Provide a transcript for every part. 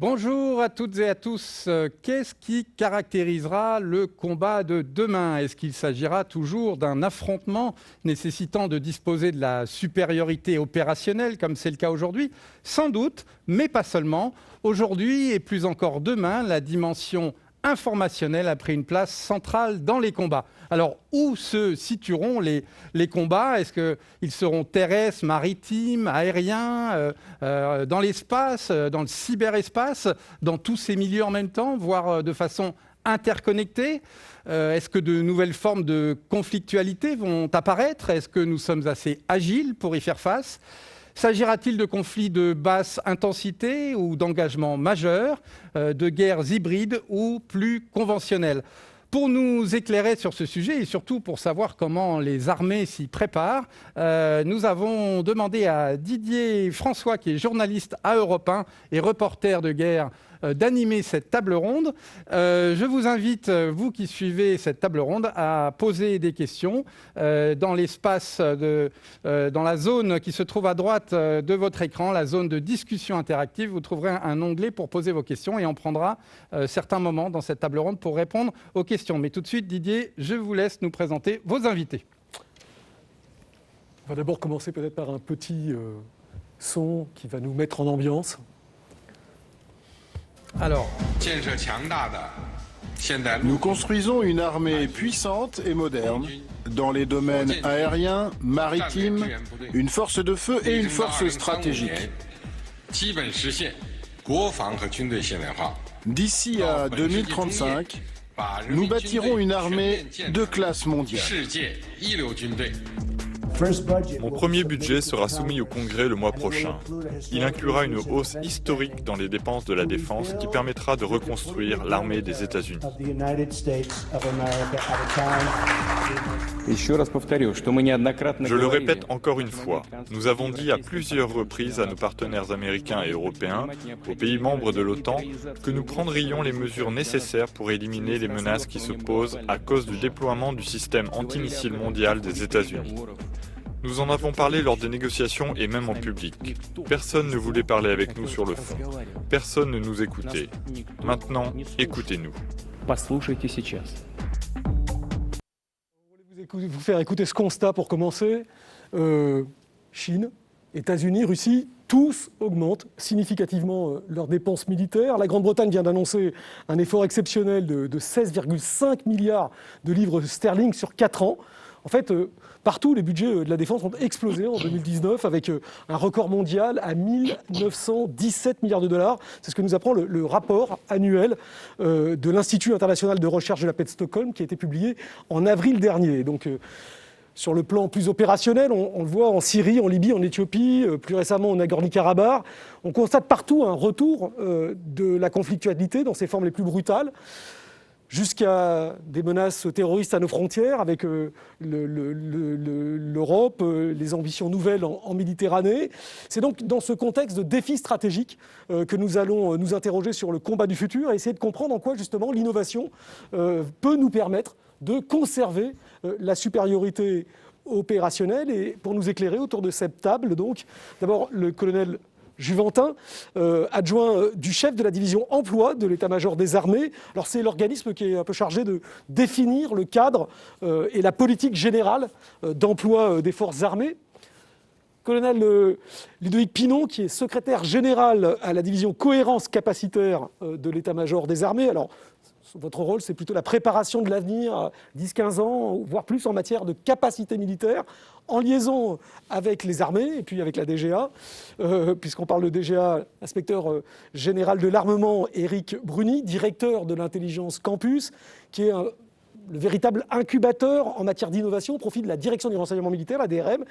Bonjour à toutes et à tous. Qu'est-ce qui caractérisera le combat de demain? Est-ce qu'il s'agira toujours d'un affrontement nécessitant de disposer de la supériorité opérationnelle, comme c'est le cas aujourd'hui? Sans doute, mais pas seulement. Aujourd'hui et plus encore demain, la dimension informationnelle a pris une place centrale dans les combats. Alors, où se situeront les combats? Est-ce qu'ils seront terrestres, maritimes, aériens, dans l'espace, dans le cyberespace, dans tous ces milieux en même temps, voire de façon interconnectée? Est-ce que de nouvelles formes de conflictualité vont apparaître? Est-ce que nous sommes assez agiles pour y faire face? S'agira-t-il de conflits de basse intensité ou d'engagements majeurs, de guerres hybrides ou plus conventionnelles? Pour nous éclairer sur ce sujet et surtout pour savoir comment les armées s'y préparent, nous avons demandé à Didier François, qui est journaliste à Europe 1 et reporter de guerre, d'animer cette table ronde. Je vous invite, vous qui suivez cette table ronde, à poser des questions dans l'espace, dans la zone qui se trouve à droite de votre écran, la zone de discussion interactive. Vous trouverez un onglet pour poser vos questions et on prendra certains moments dans cette table ronde pour répondre aux questions. Mais tout de suite, Didier, je vous laisse nous présenter vos invités. On va d'abord commencer peut-être par un petit son qui va nous mettre en ambiance. Alors, nous construisons une armée puissante et moderne dans les domaines aériens, maritimes, une force de feu et une force stratégique. D'ici à 2035, nous bâtirons une armée de classe mondiale. Mon premier budget sera soumis au Congrès le mois prochain. Il inclura une hausse historique dans les dépenses de la défense qui permettra de reconstruire l'armée des États-Unis. Je le répète encore une fois, nous avons dit à plusieurs reprises à nos partenaires américains et européens, aux pays membres de l'OTAN, que nous prendrions les mesures nécessaires pour éliminer les menaces qui se posent à cause du déploiement du système antimissile mondial des États-Unis. Nous en avons parlé lors des négociations et même en public. Personne ne voulait parler avec nous sur le fond. Personne ne nous écoutait. Maintenant, écoutez-nous. Je voulais vous faire écouter ce constat pour commencer. Chine, États-Unis, Russie, tous augmentent significativement leurs dépenses militaires. La Grande-Bretagne vient d'annoncer un effort exceptionnel de 16,5 milliards de livres sterling sur 4 ans. En fait, partout, les budgets de la défense ont explosé en 2019 avec un record mondial à 1917 milliards de dollars. C'est ce que nous apprend le rapport annuel de l'Institut international de recherche de la paix de Stockholm qui a été publié en avril dernier. Donc, sur le plan plus opérationnel, on le voit en Syrie, en Libye, en Éthiopie, plus récemment au Nagorno-Karabakh. On constate partout un retour de la conflictualité dans ses formes les plus brutales, jusqu'à des menaces terroristes à nos frontières avec l'Europe, les ambitions nouvelles en Méditerranée. C'est donc dans ce contexte de défi stratégique que nous allons nous interroger sur le combat du futur et essayer de comprendre en quoi justement l'innovation peut nous permettre de conserver la supériorité opérationnelle. Et pour nous éclairer autour de cette table, donc, d'abord le colonel Juventin, adjoint du chef de la division emploi de l'état-major des armées. Alors c'est l'organisme qui est un peu chargé de définir le cadre et la politique générale d'emploi des forces armées. Colonel Ludovic Pinon, qui est secrétaire général à la division cohérence capacitaire de l'état-major des armées. Alors, votre rôle, c'est plutôt la préparation de l'avenir à 10-15 ans, voire plus en matière de capacité militaire, en liaison avec les armées et puis avec la DGA. Puisqu'on parle de DGA, l'inspecteur général de l'armement, Éric Bruni, directeur de l'intelligence campus, qui est le véritable incubateur en matière d'innovation au profit de la direction du renseignement militaire, la DRM,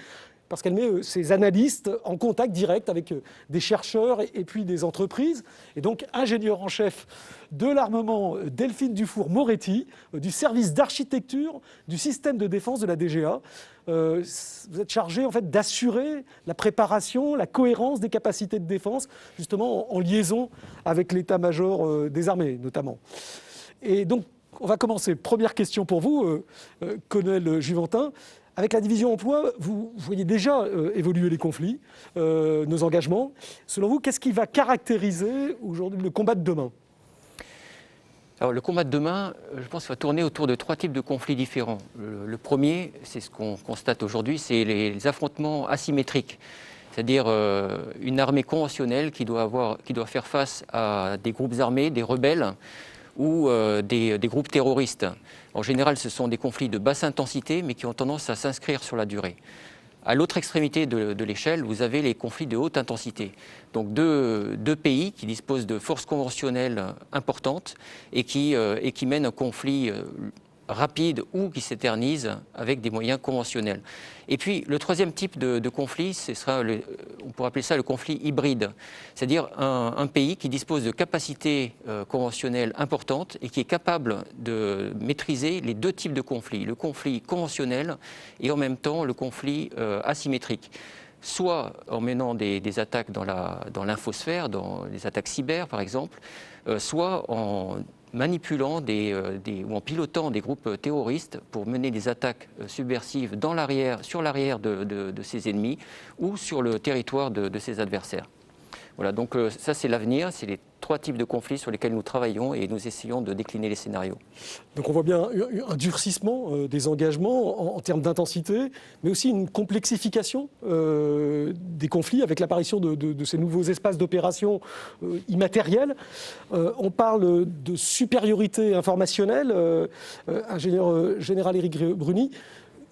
parce qu'elle met ses analystes en contact direct avec des chercheurs et puis des entreprises. Et donc, ingénieur en chef de l'armement, Delphine Dufour-Moretti, du service d'architecture du système de défense de la DGA. Vous êtes chargé en fait d'assurer la préparation, la cohérence des capacités de défense, justement en liaison avec l'état-major des armées, notamment. Et donc, on va commencer. Première question pour vous, colonel Juventin. Avec la division emploi, vous voyez déjà évoluer les conflits, nos engagements. Selon vous, qu'est-ce qui va caractériser aujourd'hui le combat de demain ? Alors, le combat de demain, je pense, va tourner autour de 3 types de conflits différents. Le premier, c'est ce qu'on constate aujourd'hui, c'est les affrontements asymétriques. C'est-à-dire une armée conventionnelle qui doit faire face à des groupes armés, des rebelles ou des groupes terroristes. En général, ce sont des conflits de basse intensité, mais qui ont tendance à s'inscrire sur la durée. À l'autre extrémité de l'échelle, vous avez les conflits de haute intensité. Donc deux pays qui disposent de forces conventionnelles importantes et qui mènent un conflit rapide ou qui s'éternise avec des moyens conventionnels. Et puis le troisième type de conflit, on pourrait appeler ça le conflit hybride, c'est-à-dire un pays qui dispose de capacités conventionnelles importantes et qui est capable de maîtriser les 2 types de conflits, le conflit conventionnel et en même temps le conflit asymétrique. Soit en menant des attaques dans l'infosphère, dans les attaques cyber par exemple, soit en manipulant ou en pilotant des groupes terroristes pour mener des attaques subversives sur l'arrière de ses ennemis ou sur le territoire de ses adversaires. Voilà, donc ça c'est l'avenir, c'est les 3 types de conflits sur lesquels nous travaillons et nous essayons de décliner les scénarios. Donc on voit bien un durcissement des engagements en termes d'intensité, mais aussi une complexification des conflits avec l'apparition de ces nouveaux espaces d'opération immatériels. On parle de supériorité informationnelle. Ingénieur général Éric Bruni,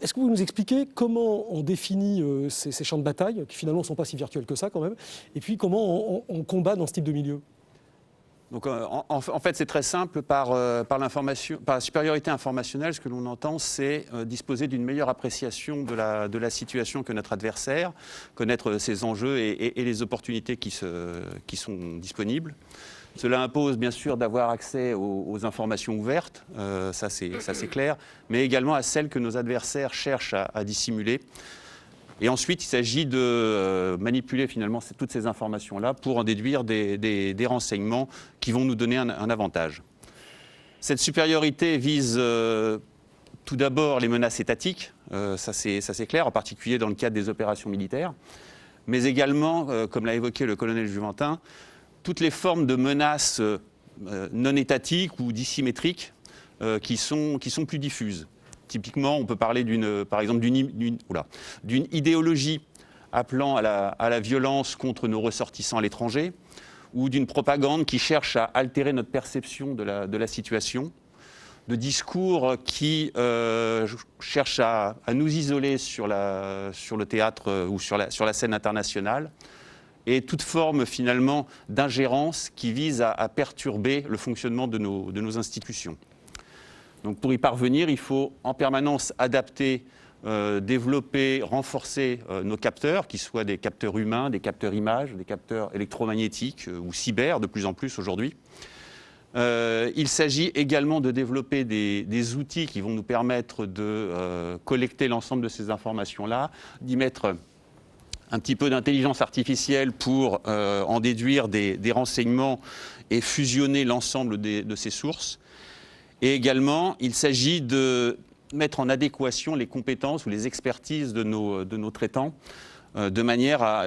est-ce que vous nous expliquez comment on définit ces champs de bataille, qui finalement ne sont pas si virtuels que ça quand même, et puis comment on combat dans ce type de milieu ? Donc, en fait, c'est très simple. Par la supériorité informationnelle, ce que l'on entend, c'est disposer d'une meilleure appréciation de la situation que notre adversaire, connaître ses enjeux et les opportunités qui sont disponibles. Cela impose bien sûr d'avoir accès aux informations ouvertes, ça c'est clair, mais également à celles que nos adversaires cherchent à dissimuler. Et ensuite, il s'agit de manipuler finalement toutes ces informations-là pour en déduire des renseignements qui vont nous donner un avantage. Cette supériorité vise tout d'abord les menaces étatiques, ça c'est clair, en particulier dans le cadre des opérations militaires, mais également, comme l'a évoqué le colonel Juventin, toutes les formes de menaces non étatiques ou dissymétriques qui sont plus diffuses. Typiquement, on peut parler par exemple d'une idéologie appelant à la violence contre nos ressortissants à l'étranger, ou d'une propagande qui cherche à altérer notre perception de la situation, de discours qui cherchent à nous isoler sur le théâtre ou sur la scène internationale, et toute forme finalement d'ingérence qui vise à perturber le fonctionnement de nos institutions. Donc pour y parvenir, il faut en permanence adapter, développer, renforcer nos capteurs, qu'ils soient des capteurs humains, des capteurs images, des capteurs électromagnétiques ou cyber de plus en plus aujourd'hui. Il s'agit également de développer des outils qui vont nous permettre de collecter l'ensemble de ces informations-là, d'y mettre un petit peu d'intelligence artificielle pour en déduire des renseignements et fusionner l'ensemble de ces sources. Et également, il s'agit de mettre en adéquation les compétences ou les expertises de nos traitants de manière à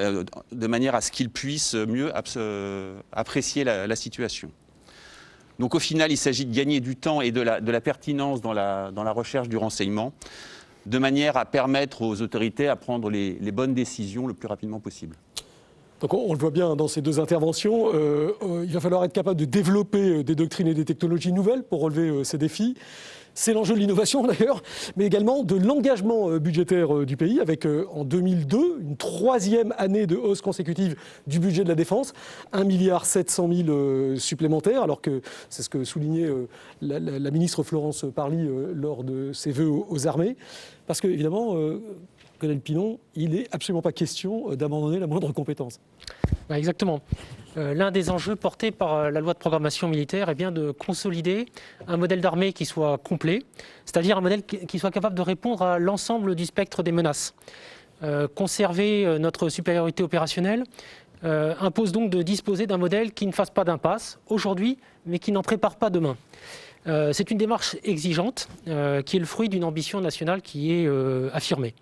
ce qu'ils puissent mieux apprécier la situation. Donc au final, il s'agit de gagner du temps et de la pertinence dans la recherche du renseignement, de manière à permettre aux autorités à prendre les bonnes décisions le plus rapidement possible. Donc on le voit bien dans ces 2 interventions, il va falloir être capable de développer des doctrines et des technologies nouvelles pour relever ces défis. C'est l'enjeu de l'innovation d'ailleurs, mais également de l'engagement budgétaire du pays, avec en 2002 une 3e année de hausse consécutive du budget de la défense, 1,7 milliard supplémentaires, alors que c'est ce que soulignait la ministre Florence Parly lors de ses vœux aux armées. Parce que évidemment, colonel Pinon, il n'est absolument pas question d'abandonner la moindre compétence. Exactement. L'un des enjeux portés par la loi de programmation militaire est bien de consolider un modèle d'armée qui soit complet, c'est-à-dire un modèle qui soit capable de répondre à l'ensemble du spectre des menaces. Conserver notre supériorité opérationnelle impose donc de disposer d'un modèle qui ne fasse pas d'impasse aujourd'hui, mais qui n'en prépare pas demain. C'est une démarche exigeante qui est le fruit d'une ambition nationale qui est affirmée.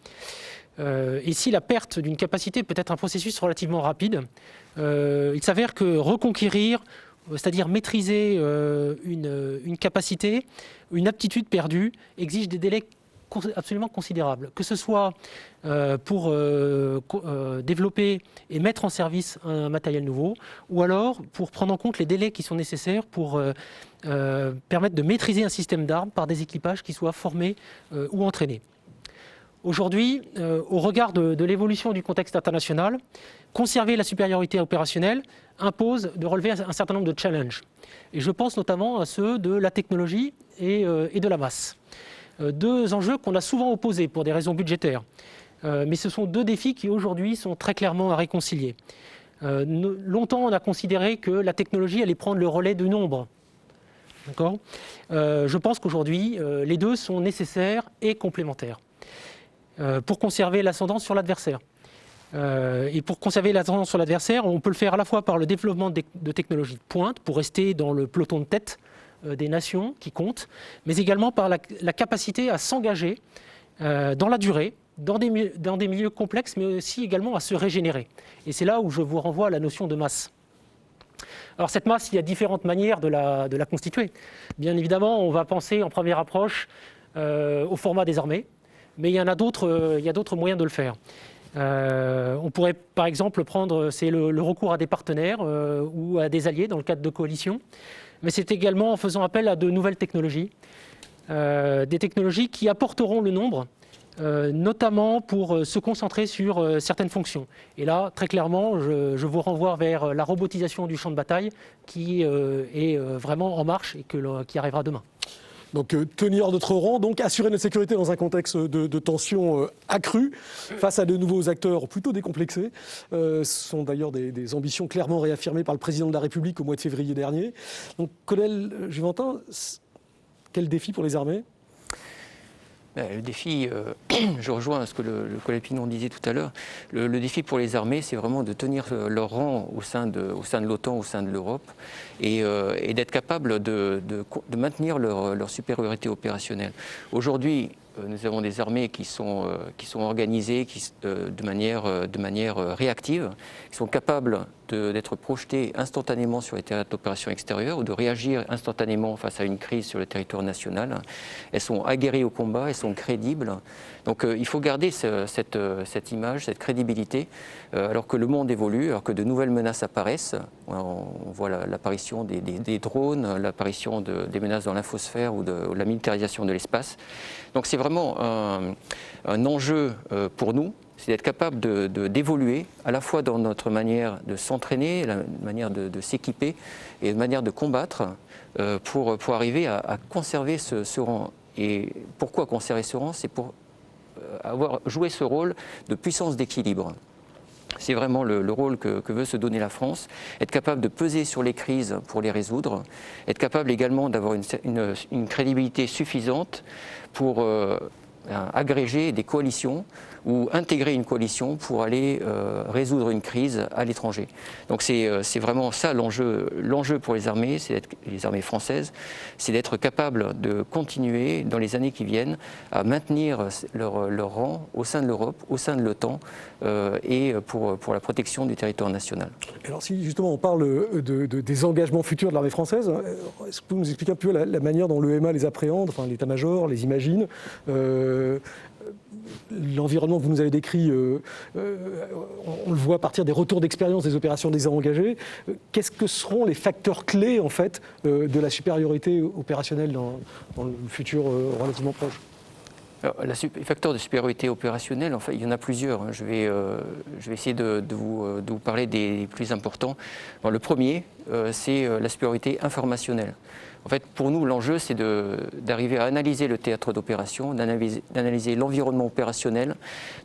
Et si la perte d'une capacité peut être un processus relativement rapide, il s'avère que reconquérir, c'est-à-dire maîtriser une capacité, une aptitude perdue, exige des délais absolument considérables. Que ce soit pour développer et mettre en service un matériel nouveau, ou alors pour prendre en compte les délais qui sont nécessaires pour permettre de maîtriser un système d'armes par des équipages qui soient formés ou entraînés. Aujourd'hui, au regard de l'évolution du contexte international, conserver la supériorité opérationnelle impose de relever un certain nombre de challenges. Et je pense notamment à ceux de la technologie et de la masse. Deux enjeux qu'on a souvent opposés pour des raisons budgétaires. Mais ce sont deux défis qui aujourd'hui sont très clairement à réconcilier. Longtemps, on a considéré que la technologie allait prendre le relais du nombre. D'accord ? Je pense qu'aujourd'hui, les deux sont nécessaires et complémentaires pour conserver l'ascendant sur l'adversaire. Et pour conserver l'ascendant sur l'adversaire, on peut le faire à la fois par le développement de technologies de pointe pour rester dans le peloton de tête des nations qui comptent, mais également par la capacité à s'engager dans la durée, dans des milieux complexes, mais aussi également à se régénérer. Et c'est là où je vous renvoie à la notion de masse. Alors cette masse, il y a différentes manières de la constituer. Bien évidemment, on va penser en première approche au format des armées, mais il y a d'autres moyens de le faire. On pourrait par exemple prendre le recours à des partenaires ou à des alliés dans le cadre de coalitions, mais c'est également en faisant appel à de nouvelles technologies, des technologies qui apporteront le nombre, notamment pour se concentrer sur certaines fonctions. Et là, très clairement, je vous renvoie vers la robotisation du champ de bataille qui est vraiment en marche et qui arrivera demain. Donc tenir notre rang, donc assurer notre sécurité dans un contexte de tension accrue face à de nouveaux acteurs plutôt décomplexés. Ce sont d'ailleurs des ambitions clairement réaffirmées par le président de la République au mois de février dernier. Donc colonel Juventin, quel défi pour les armées ? Le défi, je rejoins ce que le collègue Pinon disait tout à l'heure, le défi pour les armées, c'est vraiment de tenir leur rang au sein de l'OTAN, au sein de l'Europe, et d'être capable de maintenir leur supériorité opérationnelle. Aujourd'hui, nous avons des armées qui sont organisées de manière réactive, qui sont capables d'être projetées instantanément sur les théâtres d'opération extérieures ou de réagir instantanément face à une crise sur le territoire national. Elles sont aguerries au combat, elles sont crédibles. Donc il faut garder cette image, cette crédibilité, alors que le monde évolue, alors que de nouvelles menaces apparaissent. On voit l'apparition des drones, l'apparition des menaces dans l'infosphère ou de la militarisation de l'espace. Donc c'est vraiment un enjeu pour nous, c'est d'être capable d'évoluer à la fois dans notre manière de s'entraîner, la manière de s'équiper et de manière de combattre pour arriver à conserver ce rang. Et pourquoi conserver ce rang ? C'est pour avoir joué ce rôle de puissance d'équilibre. C'est vraiment le rôle que veut se donner la France, être capable de peser sur les crises pour les résoudre, être capable également d'avoir une crédibilité suffisante pour agréger des coalitions ou intégrer une coalition pour aller résoudre une crise à l'étranger. Donc c'est vraiment ça l'enjeu pour les armées françaises, c'est d'être capable de continuer dans les années qui viennent à maintenir leur rang au sein de l'Europe, au sein de l'OTAN et pour la protection du territoire national. Alors si justement on parle des engagements futurs de l'armée française, est-ce que vous nous expliquez un peu la manière dont l'EMA les appréhende, enfin l'état-major les imagine l'environnement que vous nous avez décrit, on le voit à partir des retours d'expérience des opérations déjà engagées. Qu'est-ce que seront les facteurs clés en fait, de la supériorité opérationnelle dans le futur relativement proche ? Alors, les facteurs de supériorité opérationnelle, en fait, il y en a plusieurs. Je vais essayer de vous parler des plus importants. Alors, le premier, c'est la supériorité informationnelle. En fait, pour nous, l'enjeu, c'est d'arriver à analyser le théâtre d'opération, d'analyser l'environnement opérationnel,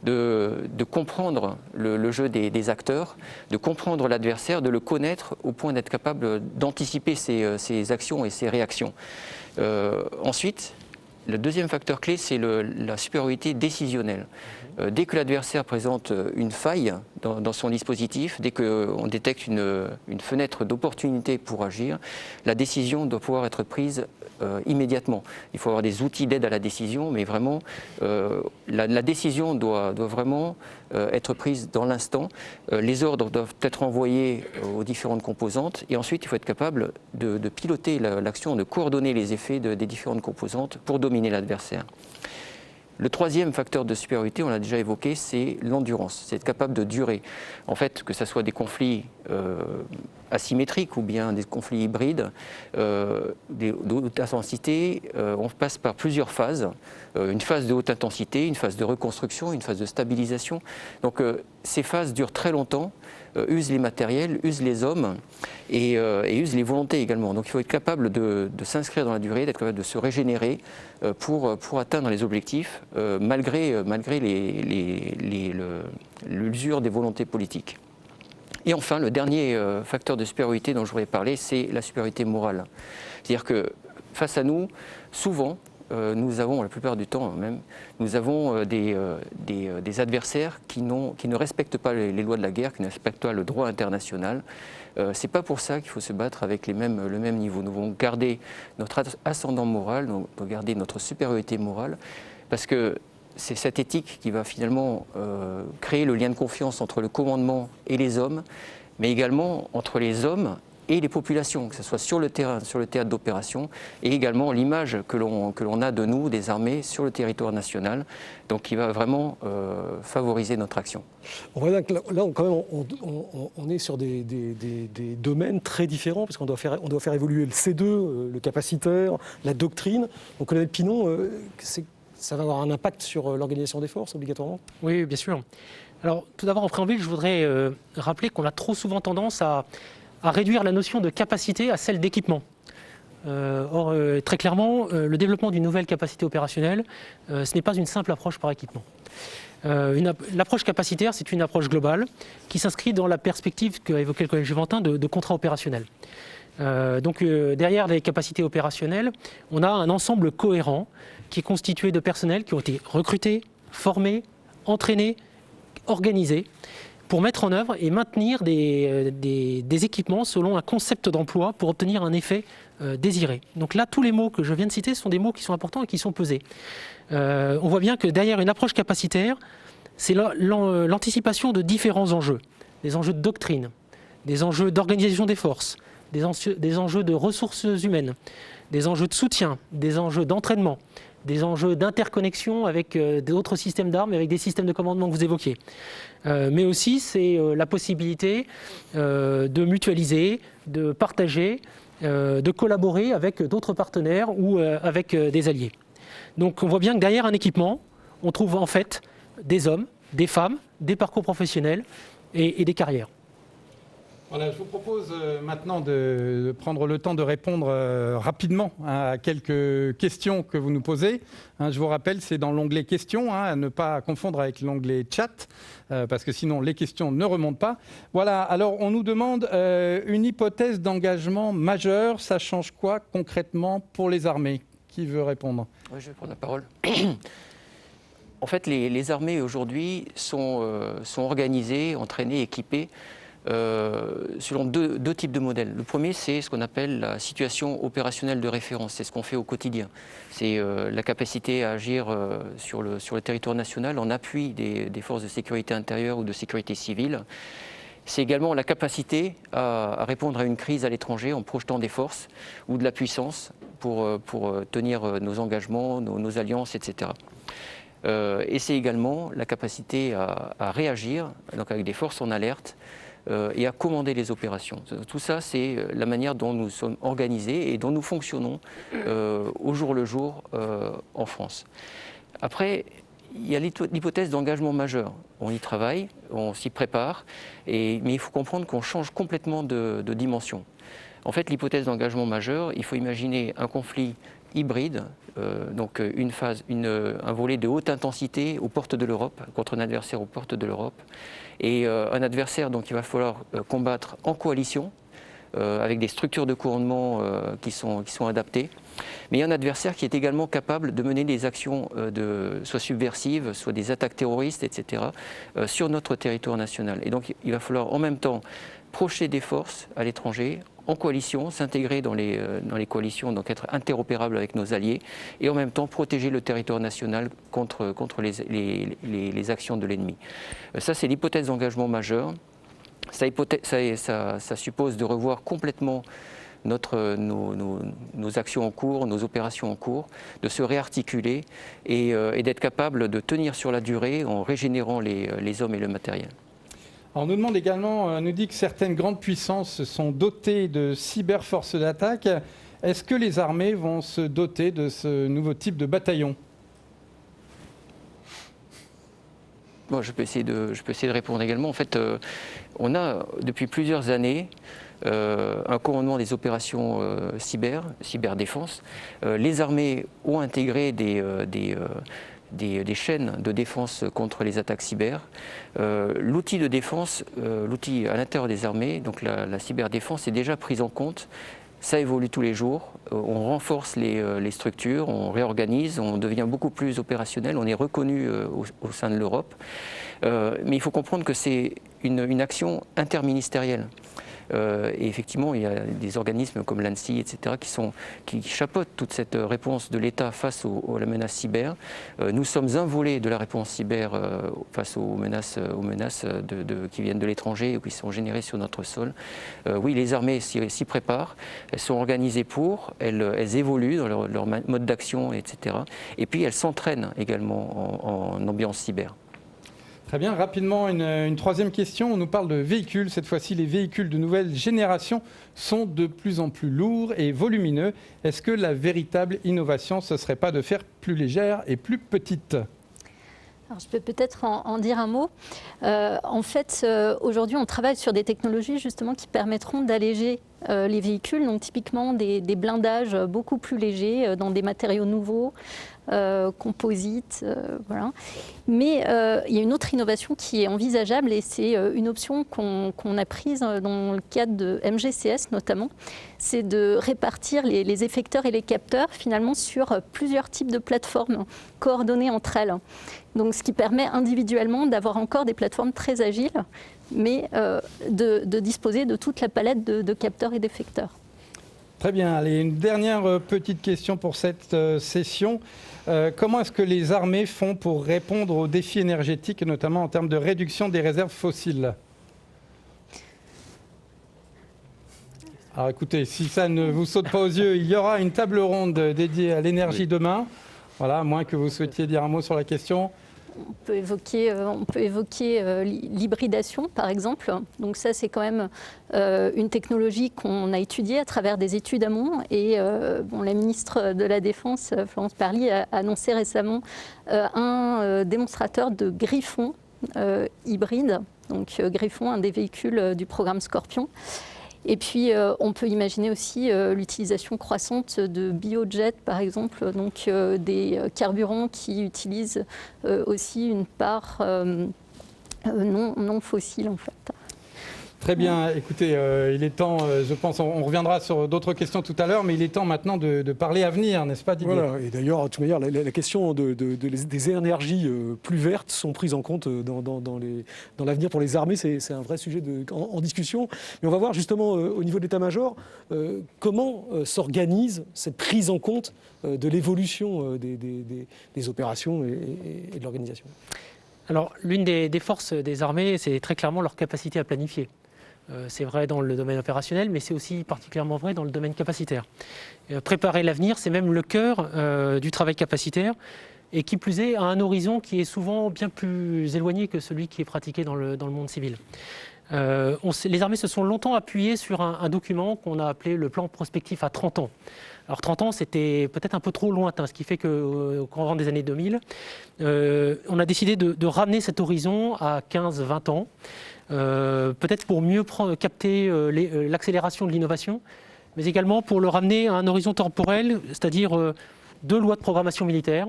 de comprendre le jeu des acteurs, de comprendre l'adversaire, de le connaître au point d'être capable d'anticiper ses actions et ses réactions. Ensuite, le deuxième facteur clé, c'est la supériorité décisionnelle. Dès que l'adversaire présente une faille dans son dispositif, dès qu'on détecte une fenêtre d'opportunité pour agir, la décision doit pouvoir être prise immédiatement. Il faut avoir des outils d'aide à la décision, mais vraiment, la décision doit vraiment être prise dans l'instant. Les ordres doivent être envoyés aux différentes composantes et ensuite il faut être capable de piloter l'action, de coordonner les effets des différentes composantes pour dominer l'adversaire. Le troisième facteur de supériorité, on l'a déjà évoqué, c'est l'endurance, c'est être capable de durer. En fait, que ce soit des conflits asymétriques ou bien des conflits hybrides, de haute intensité, on passe par plusieurs phases. Une phase de haute intensité, une phase de reconstruction, une phase de stabilisation. Donc ces phases durent très longtemps, usent les matériels, usent les hommes et usent les volontés également. Donc il faut être capable de s'inscrire dans la durée, d'être capable de se régénérer pour atteindre les objectifs malgré l'usure des volontés politiques. Et enfin, le dernier facteur de supériorité dont je voudrais parler, c'est la supériorité morale. C'est-à-dire que face à nous, souvent, nous avons, la plupart du temps même, nous avons des adversaires qui ne respectent pas les lois de la guerre, qui ne respectent pas le droit international. C'est pas pour ça qu'il faut se battre avec le même niveau. Nous devons garder notre ascendant moral, nous devons garder notre supériorité morale, parce que c'est cette éthique qui va finalement créer le lien de confiance entre le commandement et les hommes, mais également entre les hommes et les populations, que ce soit sur le terrain, sur le théâtre d'opération, et également l'image que l'on a de nous, des armées, sur le territoire national, donc qui va vraiment favoriser notre action. On voit que là, quand même, on est sur des domaines très différents, parce qu'on doit faire évoluer le C2, le capacitaire, la doctrine. Donc, Colonel Pinon, ça va avoir un impact sur l'organisation des forces, obligatoirement? Oui, bien sûr. Alors, tout d'abord, en préambule, je voudrais rappeler qu'on a trop souvent tendance à réduire la notion de capacité à celle d'équipement. Or, très clairement, le développement d'une nouvelle capacité opérationnelle, ce n'est pas une simple approche par équipement. L'approche capacitaire, c'est une approche globale qui s'inscrit dans la perspective qu'a évoqué le collège Juventin de contrat opérationnel. Derrière les capacités opérationnelles, on a un ensemble cohérent qui est constitué de personnels qui ont été recrutés, formés, entraînés, organisés, pour mettre en œuvre et maintenir des équipements selon un concept d'emploi pour obtenir un effet désiré. Donc là, tous les mots que je viens de citer sont des mots qui sont importants et qui sont pesés. On voit bien que derrière une approche capacitaire, c'est l'anticipation de différents enjeux. Des enjeux de doctrine, des enjeux d'organisation des forces, des enjeux de ressources humaines, des enjeux de soutien, des enjeux d'entraînement, des enjeux d'interconnexion avec d'autres systèmes d'armes et avec des systèmes de commandement que vous évoquiez. Mais aussi, c'est la possibilité de mutualiser, de partager, de collaborer avec d'autres partenaires ou avec des alliés. Donc on voit bien que derrière un équipement, on trouve en fait des hommes, des femmes, des parcours professionnels et des carrières. Voilà, je vous propose maintenant de prendre le temps de répondre rapidement à quelques questions que vous nous posez. Je vous rappelle, c'est dans l'onglet questions, à ne pas confondre avec l'onglet chat, parce que sinon les questions ne remontent pas. Voilà, alors on nous demande une hypothèse d'engagement majeur, ça change quoi concrètement pour les armées? Qui veut répondre? Oui, je vais prendre la parole. En fait, les armées aujourd'hui sont organisées, entraînées, équipées selon deux types de modèles. Le premier, c'est ce qu'on appelle la situation opérationnelle de référence. C'est ce qu'on fait au quotidien. C'est la capacité à agir sur le territoire national en appui des forces de sécurité intérieure ou de sécurité civile. C'est également la capacité à répondre à une crise à l'étranger en projetant des forces ou de la puissance pour tenir nos engagements, nos alliances, etc. Et c'est également la capacité à réagir, donc avec des forces en alerte, et à commander les opérations. Tout ça, c'est la manière dont nous sommes organisés et dont nous fonctionnons au jour le jour en France. Après, il y a l'hypothèse d'engagement majeur. On y travaille, on s'y prépare, mais il faut comprendre qu'on change complètement de dimension. En fait, l'hypothèse d'engagement majeur, il faut imaginer un conflit hybride, donc un volet de haute intensité aux portes de l'Europe, contre un adversaire aux portes de l'Europe, et un adversaire donc il va falloir combattre en coalition, avec des structures de couronnement qui sont adaptées. Mais il y a un adversaire qui est également capable de mener des actions soit subversives, soit des attaques terroristes, etc., sur notre territoire national. Et donc il va falloir en même temps projeter des forces à l'étranger, en coalition, s'intégrer dans les coalitions, donc être interopérable avec nos alliés, et en même temps protéger le territoire national contre les actions de l'ennemi. Ça, c'est l'hypothèse d'engagement majeur. Ça suppose de revoir complètement nos actions en cours, nos opérations en cours, de se réarticuler et d'être capable de tenir sur la durée en régénérant les hommes et le matériel. On nous demande également, nous dit que certaines grandes puissances sont dotées de cyberforces d'attaque. Est-ce que les armées vont se doter de ce nouveau type de bataillon ? Bon, je peux essayer de répondre également. En fait, on a depuis plusieurs années un commandement des opérations cyberdéfense. Les armées ont intégré des chaînes de défense contre les attaques cyber. L'outil de défense, l'outil à l'intérieur des armées, donc la cyberdéfense est déjà prise en compte. Ça évolue tous les jours, on renforce les structures, on réorganise, on devient beaucoup plus opérationnel, on est reconnu au sein de l'Europe. Mais il faut comprendre que c'est une action interministérielle. Et effectivement, il y a des organismes comme l'ANSSI, etc., qui chapeautent toute cette réponse de l'État face à la menace cyber. Nous sommes un volet de la réponse cyber face aux menaces qui viennent de l'étranger ou qui sont générées sur notre sol. Oui, les armées s'y préparent, elles sont organisées elles évoluent dans leur mode d'action, etc. Et puis elles s'entraînent également en ambiance cyber. Très bien, rapidement, une troisième question. On nous parle de véhicules. Cette fois-ci, les véhicules de nouvelle génération sont de plus en plus lourds et volumineux. Est-ce que la véritable innovation, ce ne serait pas de faire plus légère et plus petite ? Alors, je peux peut-être en dire un mot. En fait, aujourd'hui, on travaille sur des technologies justement qui permettront d'alléger les véhicules, donc typiquement des blindages beaucoup plus légers dans des matériaux nouveaux, composites, voilà. Mais il y a une autre innovation qui est envisageable et c'est une option qu'on a prise dans le cadre de MGCS notamment, c'est de répartir les effecteurs et les capteurs finalement sur plusieurs types de plateformes coordonnées entre elles. Donc, ce qui permet individuellement d'avoir encore des plateformes très agiles, mais de disposer de toute la palette de capteurs et d'effecteurs. Très bien. Allez, une dernière petite question pour cette session. Comment est-ce que les armées font pour répondre aux défis énergétiques, notamment en termes de réduction des réserves fossiles ? Alors écoutez, si ça ne vous saute pas aux yeux, il y aura une table ronde dédiée à l'énergie demain. Voilà, à moins que vous souhaitiez dire un mot sur la question. On peut évoquer l'hybridation, par exemple. Donc ça, c'est quand même une technologie qu'on a étudiée à travers des études amont. Et la ministre de la Défense, Florence Parly, a annoncé récemment un démonstrateur de Griffon hybride. Donc Griffon, un des véhicules du programme Scorpion. Et puis, on peut imaginer aussi l'utilisation croissante de biojet, par exemple, donc des carburants qui utilisent aussi une part non fossile, en fait. Très bien. Écoutez, il est temps, je pense, on reviendra sur d'autres questions tout à l'heure, mais il est temps maintenant de parler avenir, n'est-ce pas, Didier ? Voilà. Et d'ailleurs, de toute manière, la question des énergies plus vertes sont prises en compte dans l'avenir pour les armées. C'est un vrai sujet en discussion. Mais on va voir justement au niveau de l'état-major comment s'organise cette prise en compte de l'évolution des opérations et de l'organisation. Alors, l'une des forces des armées, c'est très clairement leur capacité à planifier. C'est vrai dans le domaine opérationnel, mais c'est aussi particulièrement vrai dans le domaine capacitaire. Préparer l'avenir, c'est même le cœur du travail capacitaire, et qui plus est, à un horizon qui est souvent bien plus éloigné que celui qui est pratiqué dans le monde civil. Les armées se sont longtemps appuyées sur un document qu'on a appelé le plan prospectif à 30 ans. Alors 30 ans, c'était peut-être un peu trop lointain, ce qui fait qu'au courant des années 2000, on a décidé de ramener cet horizon à 15-20 ans, peut-être pour mieux capter l'accélération de l'innovation, mais également pour le ramener à un horizon temporel, c'est-à-dire 2 lois de programmation militaire,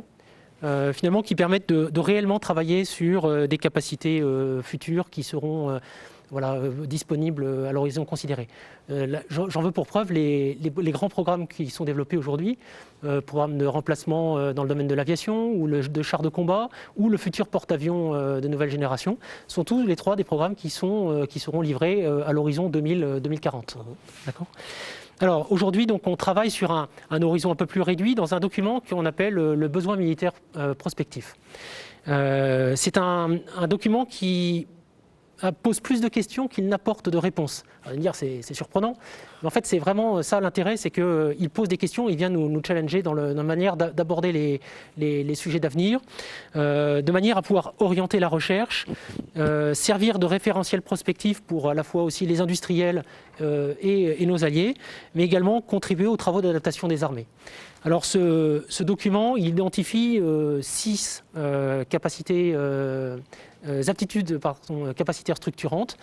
finalement qui permettent de réellement travailler sur des capacités futures qui seront disponibles à l'horizon considéré. J'en veux pour preuve les grands programmes qui sont développés aujourd'hui, programmes de remplacement dans le domaine de l'aviation ou de chars de combat ou le futur porte-avions de nouvelle génération, sont tous les 3 des programmes qui seront livrés à l'horizon 2040. D'accord ? Alors aujourd'hui, donc, on travaille sur un horizon un peu plus réduit dans un document qu'on appelle le besoin militaire prospectif. C'est un document qui pose plus de questions qu'il n'apporte de réponses. Vous allez me dire, c'est surprenant, mais en fait c'est vraiment ça l'intérêt, c'est qu'il pose des questions, il vient nous challenger dans la manière d'aborder les sujets d'avenir, de manière à pouvoir orienter la recherche, servir de référentiel prospectif pour à la fois aussi les industriels et nos alliés, mais également contribuer aux travaux d'adaptation des armées. Alors ce document, il identifie 6 capacités aptitudes capacitaires structurantes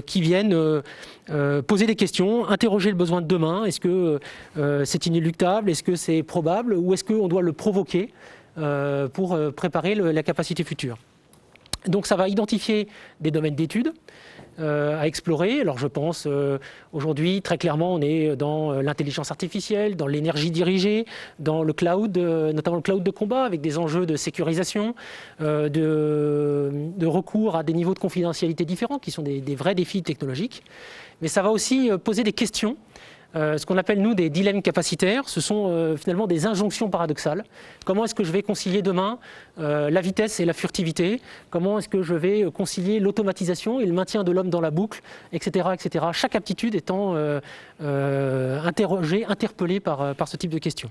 qui viennent poser des questions, interroger le besoin de demain. Est-ce que c'est inéluctable? Est-ce que c'est probable? Ou est-ce qu'on doit le provoquer pour préparer la capacité future? Donc ça va identifier des domaines d'études à explorer. Alors je pense aujourd'hui très clairement on est dans l'intelligence artificielle, dans l'énergie dirigée, dans le cloud, notamment le cloud de combat avec des enjeux de sécurisation, de recours à des niveaux de confidentialité différents qui sont des vrais défis technologiques. Mais ça va aussi poser des questions. Ce qu'on appelle, nous, des dilemmes capacitaires, ce sont finalement des injonctions paradoxales. Comment est-ce que je vais concilier demain la vitesse et la furtivité? Comment est-ce que je vais concilier l'automatisation et le maintien de l'homme dans la boucle, etc., etc. Chaque aptitude étant interpellée par ce type de questions.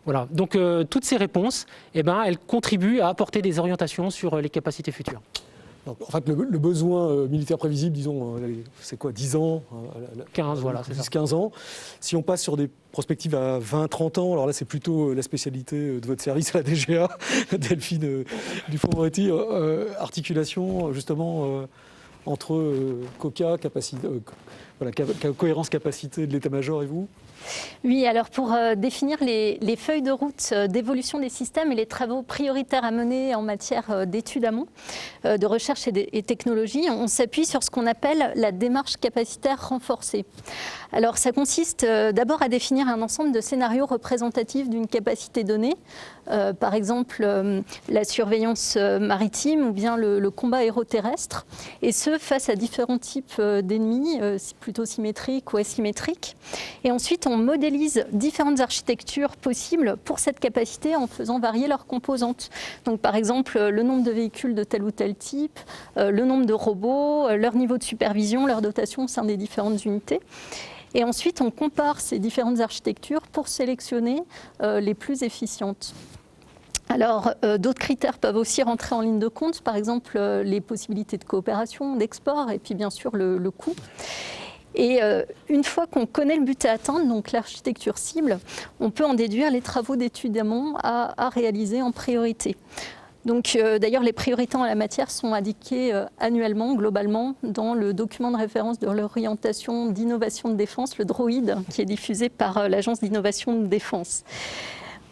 Voilà. Donc toutes ces réponses, elles contribuent à apporter des orientations sur les capacités futures. En fait, le besoin militaire prévisible, disons, c'est quoi, 10 ans 15, voilà, c'est ça. 10-15 ans. Si on passe sur des prospectives à 20-30 ans, alors là, c'est plutôt la spécialité de votre service à la DGA, Delphine Dupond-Moretti, articulation, justement, entre COCA, cohérence capacité de l'état-major et vous. Oui, alors pour définir les feuilles de route d'évolution des systèmes et les travaux prioritaires à mener en matière d'études amont, de recherche et technologie, on s'appuie sur ce qu'on appelle la démarche capacitaire renforcée. Alors ça consiste d'abord à définir un ensemble de scénarios représentatifs d'une capacité donnée, par exemple la surveillance maritime ou bien le combat aéroterrestre, et ce face à différents types d'ennemis, plutôt symétriques ou asymétriques. Et ensuite on modélise différentes architectures possibles pour cette capacité en faisant varier leurs composantes. Donc par exemple le nombre de véhicules de tel ou tel type, le nombre de robots, leur niveau de supervision, leur dotation au sein des différentes unités. Et ensuite on compare ces différentes architectures pour sélectionner les plus efficientes. Alors, d'autres critères peuvent aussi rentrer en ligne de compte, par exemple les possibilités de coopération, d'export et puis bien sûr le coût. Et une fois qu'on connaît le but à atteindre, donc l'architecture cible, on peut en déduire les travaux d'études amont à réaliser en priorité. Donc d'ailleurs, les priorités en la matière sont indiquées annuellement, globalement, dans le document de référence de l'orientation d'innovation de défense, le DROID, qui est diffusé par l'Agence d'innovation de défense.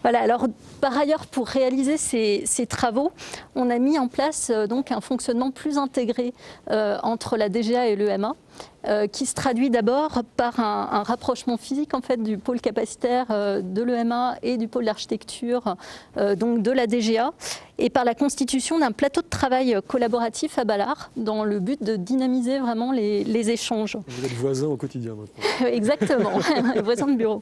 Voilà, alors par ailleurs, pour réaliser ces travaux, on a mis en place donc un fonctionnement plus intégré entre la DGA et l'EMA, qui se traduit d'abord par un rapprochement physique en fait, du pôle capacitaire de l'EMA et du pôle d'architecture donc de la DGA, et par la constitution d'un plateau de travail collaboratif à Ballard, dans le but de dynamiser vraiment les échanges. Vous êtes voisins au quotidien maintenant. Exactement, voisins de bureau.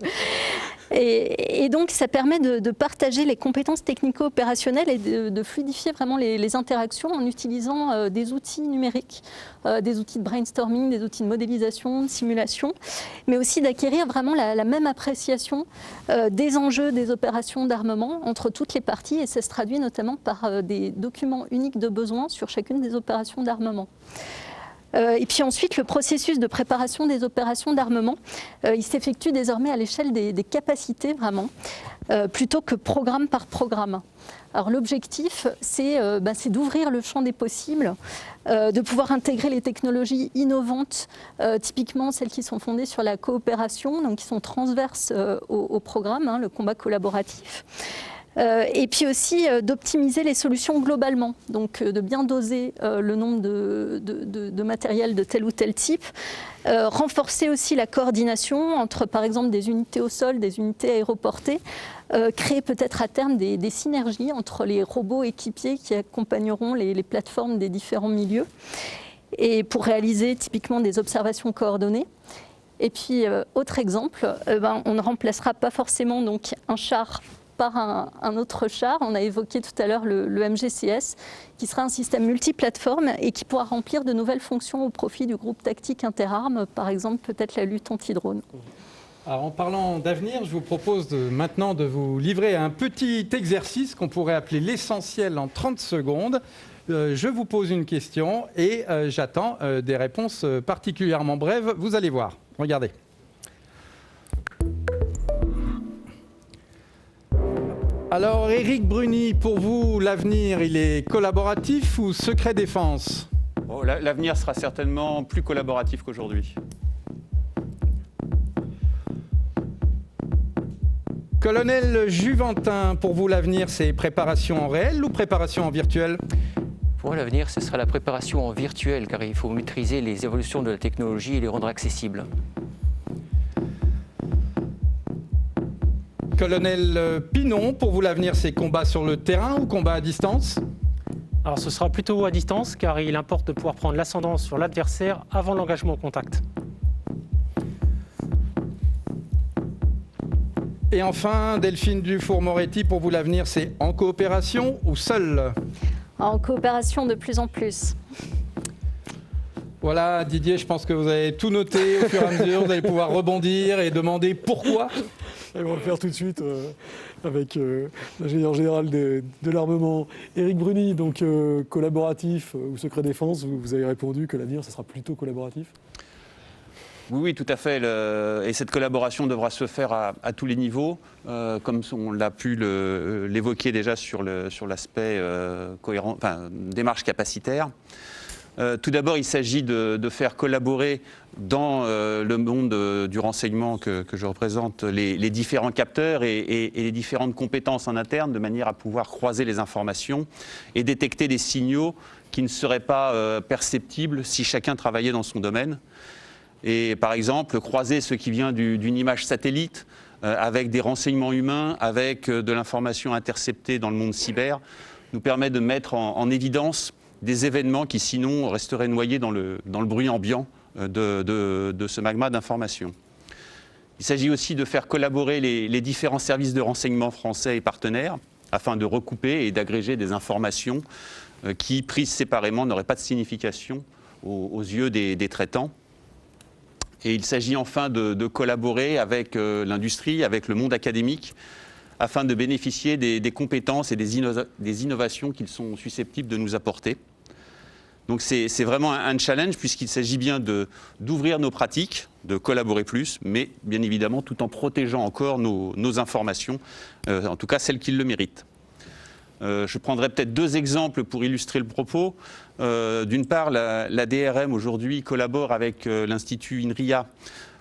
Et donc ça permet de partager les compétences technico-opérationnelles et de fluidifier vraiment les interactions en utilisant des outils numériques, des outils de brainstorming, des outils de modélisation, de simulation, mais aussi d'acquérir vraiment la même appréciation des enjeux des opérations d'armement entre toutes les parties, et ça se traduit notamment par des documents uniques de besoins sur chacune des opérations d'armement. Et puis ensuite, le processus de préparation des opérations d'armement, il s'effectue désormais à l'échelle des capacités vraiment, plutôt que programme par programme. Alors l'objectif, c'est d'ouvrir le champ des possibles, de pouvoir intégrer les technologies innovantes, typiquement celles qui sont fondées sur la coopération, donc qui sont transverses au programme, le combat collaboratif. Et puis aussi d'optimiser les solutions globalement, donc de bien doser le nombre de matériel de tel ou tel type, renforcer aussi la coordination entre par exemple des unités au sol, des unités aéroportées, créer peut-être à terme des synergies entre les robots équipiers qui accompagneront les plateformes des différents milieux, et pour réaliser typiquement des observations coordonnées. Et puis, autre exemple, on ne remplacera pas forcément donc, un char par un autre char. On a évoqué tout à l'heure le MGCS, qui sera un système multiplateforme et qui pourra remplir de nouvelles fonctions au profit du groupe tactique interarmes, par exemple peut-être la lutte anti-drone. Alors, en parlant d'avenir, je vous propose maintenant de vous livrer un petit exercice qu'on pourrait appeler l'essentiel en 30 secondes. Je vous pose une question et j'attends des réponses particulièrement brèves. Vous allez voir. Regardez. Alors, Éric Bruni, pour vous, l'avenir, il est collaboratif ou secret défense? L'avenir sera certainement plus collaboratif qu'aujourd'hui. Colonel Juventin, pour vous, l'avenir, c'est préparation en réel ou préparation en virtuel? Pour moi, l'avenir, ce sera la préparation en virtuel, car il faut maîtriser les évolutions de la technologie et les rendre accessibles. Colonel Pinon, pour vous, l'avenir, c'est combat sur le terrain ou combat à distance? Alors ce sera plutôt à distance, car il importe de pouvoir prendre l'ascendant sur l'adversaire avant l'engagement au contact. Et enfin, Delphine Dufour-Moretti, pour vous, l'avenir, c'est en coopération ou seul? En coopération de plus en plus. Voilà, Didier, je pense que vous avez tout noté au fur et à mesure. Vous allez pouvoir rebondir et demander pourquoi. Et on va le faire tout de suite avec l'ingénieur général de l'armement, Éric Bruni, donc collaboratif ou secret défense. Vous avez répondu que l'avenir, ça sera plutôt collaboratif. Oui, tout à fait. Et cette collaboration devra se faire à tous les niveaux, comme on l'a pu l'évoquer déjà sur l'aspect démarche capacitaire. Tout d'abord, il s'agit de faire collaborer dans le monde du renseignement que je représente les différents capteurs et les différentes compétences en interne, de manière à pouvoir croiser les informations et détecter des signaux qui ne seraient pas perceptibles si chacun travaillait dans son domaine. Et par exemple, croiser ce qui vient d'une image satellite avec des renseignements humains, avec de l'information interceptée dans le monde cyber, nous permet de mettre en évidence des événements qui sinon resteraient noyés dans le bruit ambiant de ce magma d'informations. Il s'agit aussi de faire collaborer les différents services de renseignement français et partenaires afin de recouper et d'agréger des informations qui, prises séparément, n'auraient pas de signification aux yeux des traitants. Et il s'agit enfin de collaborer avec l'industrie, avec le monde académique, afin de bénéficier des compétences et des innovations qu'ils sont susceptibles de nous apporter. Donc c'est vraiment un challenge, puisqu'il s'agit bien d'ouvrir nos pratiques, de collaborer plus, mais bien évidemment tout en protégeant encore nos informations, en tout cas celles qui le méritent. Je prendrai peut-être deux exemples pour illustrer le propos. D'une part, la DRM aujourd'hui collabore avec l'Institut INRIA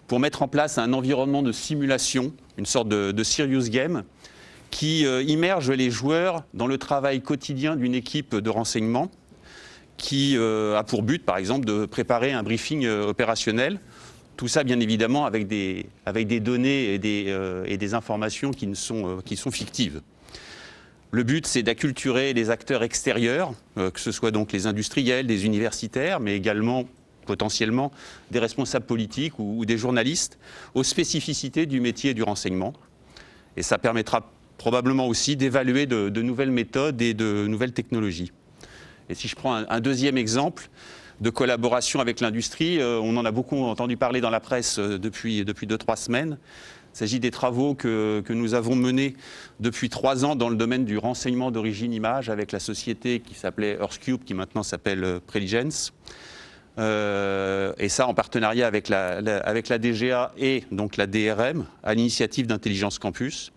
pour mettre en place un environnement de simulation, une sorte de serious game, qui immerge les joueurs dans le travail quotidien d'une équipe de renseignement qui a pour but, par exemple, de préparer un briefing opérationnel. Tout ça, bien évidemment, avec des données et des informations qui sont fictives. Le but, c'est d'acculturer les acteurs extérieurs, que ce soit donc les industriels, des universitaires, mais également potentiellement des responsables politiques ou des journalistes, aux spécificités du métier du renseignement. Et ça permettra probablement aussi d'évaluer de nouvelles méthodes et de nouvelles technologies. Et si je prends un deuxième exemple de collaboration avec l'industrie, on en a beaucoup entendu parler dans la presse depuis 2-3 semaines. Il s'agit des travaux que nous avons menés depuis 3 ans dans le domaine du renseignement d'origine image avec la société qui s'appelait EarthCube, qui maintenant s'appelle Preligence. Et ça en partenariat avec la DGA et donc la DRM, à l'initiative d'Intelligence Campus.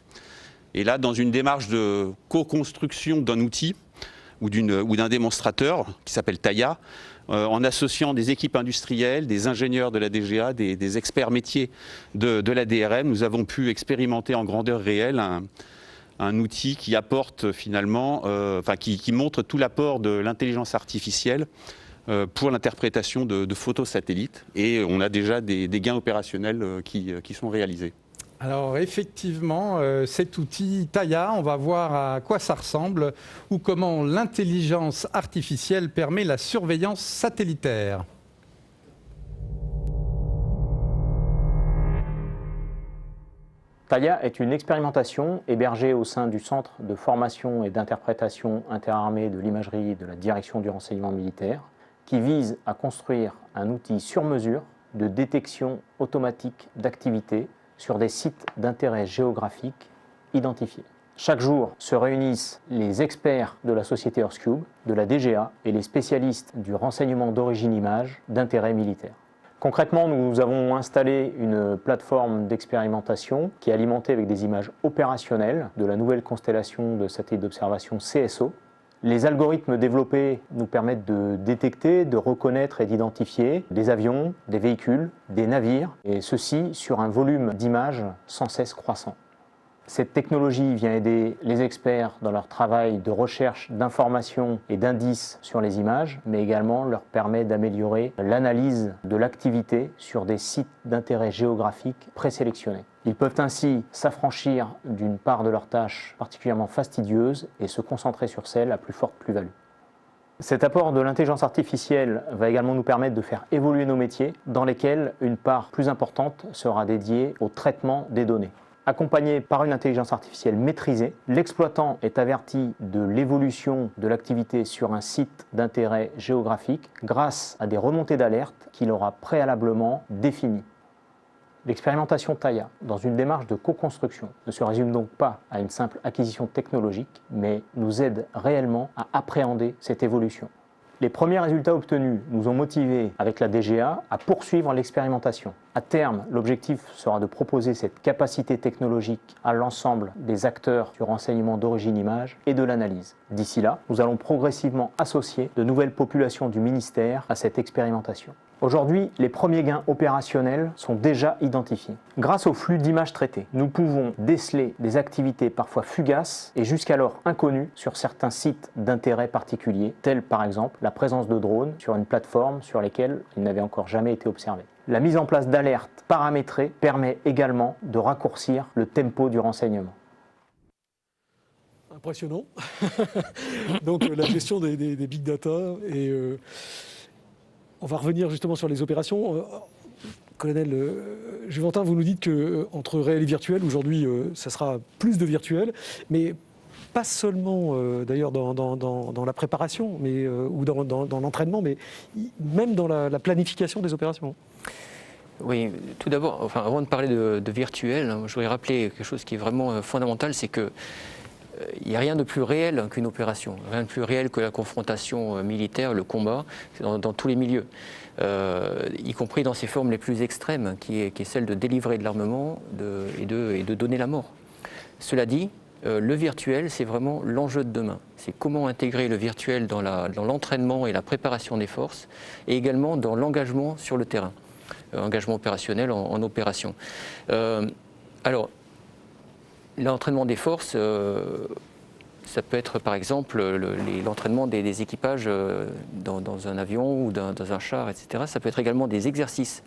Et là, dans une démarche de co-construction d'un outil ou d'un démonstrateur qui s'appelle Taya, en associant des équipes industrielles, des ingénieurs de la DGA, des experts métiers de la DRM, nous avons pu expérimenter en grandeur réelle un outil qui apporte finalement, qui montre tout l'apport de l'intelligence artificielle pour l'interprétation de photos satellites. Et on a déjà des gains opérationnels qui sont réalisés. Alors effectivement, cet outil Taya, on va voir à quoi ça ressemble ou comment l'intelligence artificielle permet la surveillance satellitaire. Taya est une expérimentation hébergée au sein du Centre de formation et d'interprétation interarmée de l'imagerie de la Direction du renseignement militaire, qui vise à construire un outil sur mesure de détection automatique d'activités sur des sites d'intérêt géographique identifiés. Chaque jour se réunissent les experts de la société Earthcube, de la DGA et les spécialistes du renseignement d'origine image d'intérêt militaire. Concrètement, nous avons installé une plateforme d'expérimentation qui est alimentée avec des images opérationnelles de la nouvelle constellation de satellites d'observation CSO. Les algorithmes développés nous permettent de détecter, de reconnaître et d'identifier des avions, des véhicules, des navires, et ceci sur un volume d'images sans cesse croissant. Cette technologie vient aider les experts dans leur travail de recherche d'informations et d'indices sur les images, mais également leur permet d'améliorer l'analyse de l'activité sur des sites d'intérêt géographique présélectionnés. Ils peuvent ainsi s'affranchir d'une part de leurs tâches particulièrement fastidieuses et se concentrer sur celles à plus forte plus-value. Cet apport de l'intelligence artificielle va également nous permettre de faire évoluer nos métiers, dans lesquels une part plus importante sera dédiée au traitement des données. Accompagné par une intelligence artificielle maîtrisée, l'exploitant est averti de l'évolution de l'activité sur un site d'intérêt géographique grâce à des remontées d'alerte qu'il aura préalablement définies. L'expérimentation Taya, dans une démarche de co-construction, ne se résume donc pas à une simple acquisition technologique, mais nous aide réellement à appréhender cette évolution. Les premiers résultats obtenus nous ont motivés avec la DGA à poursuivre l'expérimentation. À terme, l'objectif sera de proposer cette capacité technologique à l'ensemble des acteurs du renseignement d'origine image et de l'analyse. D'ici là, nous allons progressivement associer de nouvelles populations du ministère à cette expérimentation. Aujourd'hui, les premiers gains opérationnels sont déjà identifiés. Grâce au flux d'images traitées, nous pouvons déceler des activités parfois fugaces et jusqu'alors inconnues sur certains sites d'intérêt particulier, tels par exemple la présence de drones sur une plateforme sur lesquelles ils n'avaient encore jamais été observés. La mise en place d'alertes paramétrées permet également de raccourcir le tempo du renseignement. Impressionnant. Donc la gestion des big data et... On va revenir justement sur les opérations. Colonel Juventin, vous nous dites qu'entre réel et virtuel, aujourd'hui, ça sera plus de virtuel, mais pas seulement d'ailleurs dans la préparation ou dans l'entraînement, mais même dans la planification des opérations. Oui, tout d'abord, avant de parler de virtuel, je voudrais rappeler quelque chose qui est vraiment fondamental, c'est que il n'y a rien de plus réel qu'une opération, rien de plus réel que la confrontation militaire, le combat, dans tous les milieux, y compris dans ses formes les plus extrêmes, qui est celle de délivrer de l'armement et de donner la mort. Cela dit, le virtuel, c'est vraiment l'enjeu de demain. C'est comment intégrer le virtuel dans l'entraînement et la préparation des forces, et également dans l'engagement sur le terrain, engagement opérationnel en opération. Alors, l'entraînement des forces, ça peut être par exemple l'entraînement des équipages dans un avion ou dans un char, etc. Ça peut être également des exercices.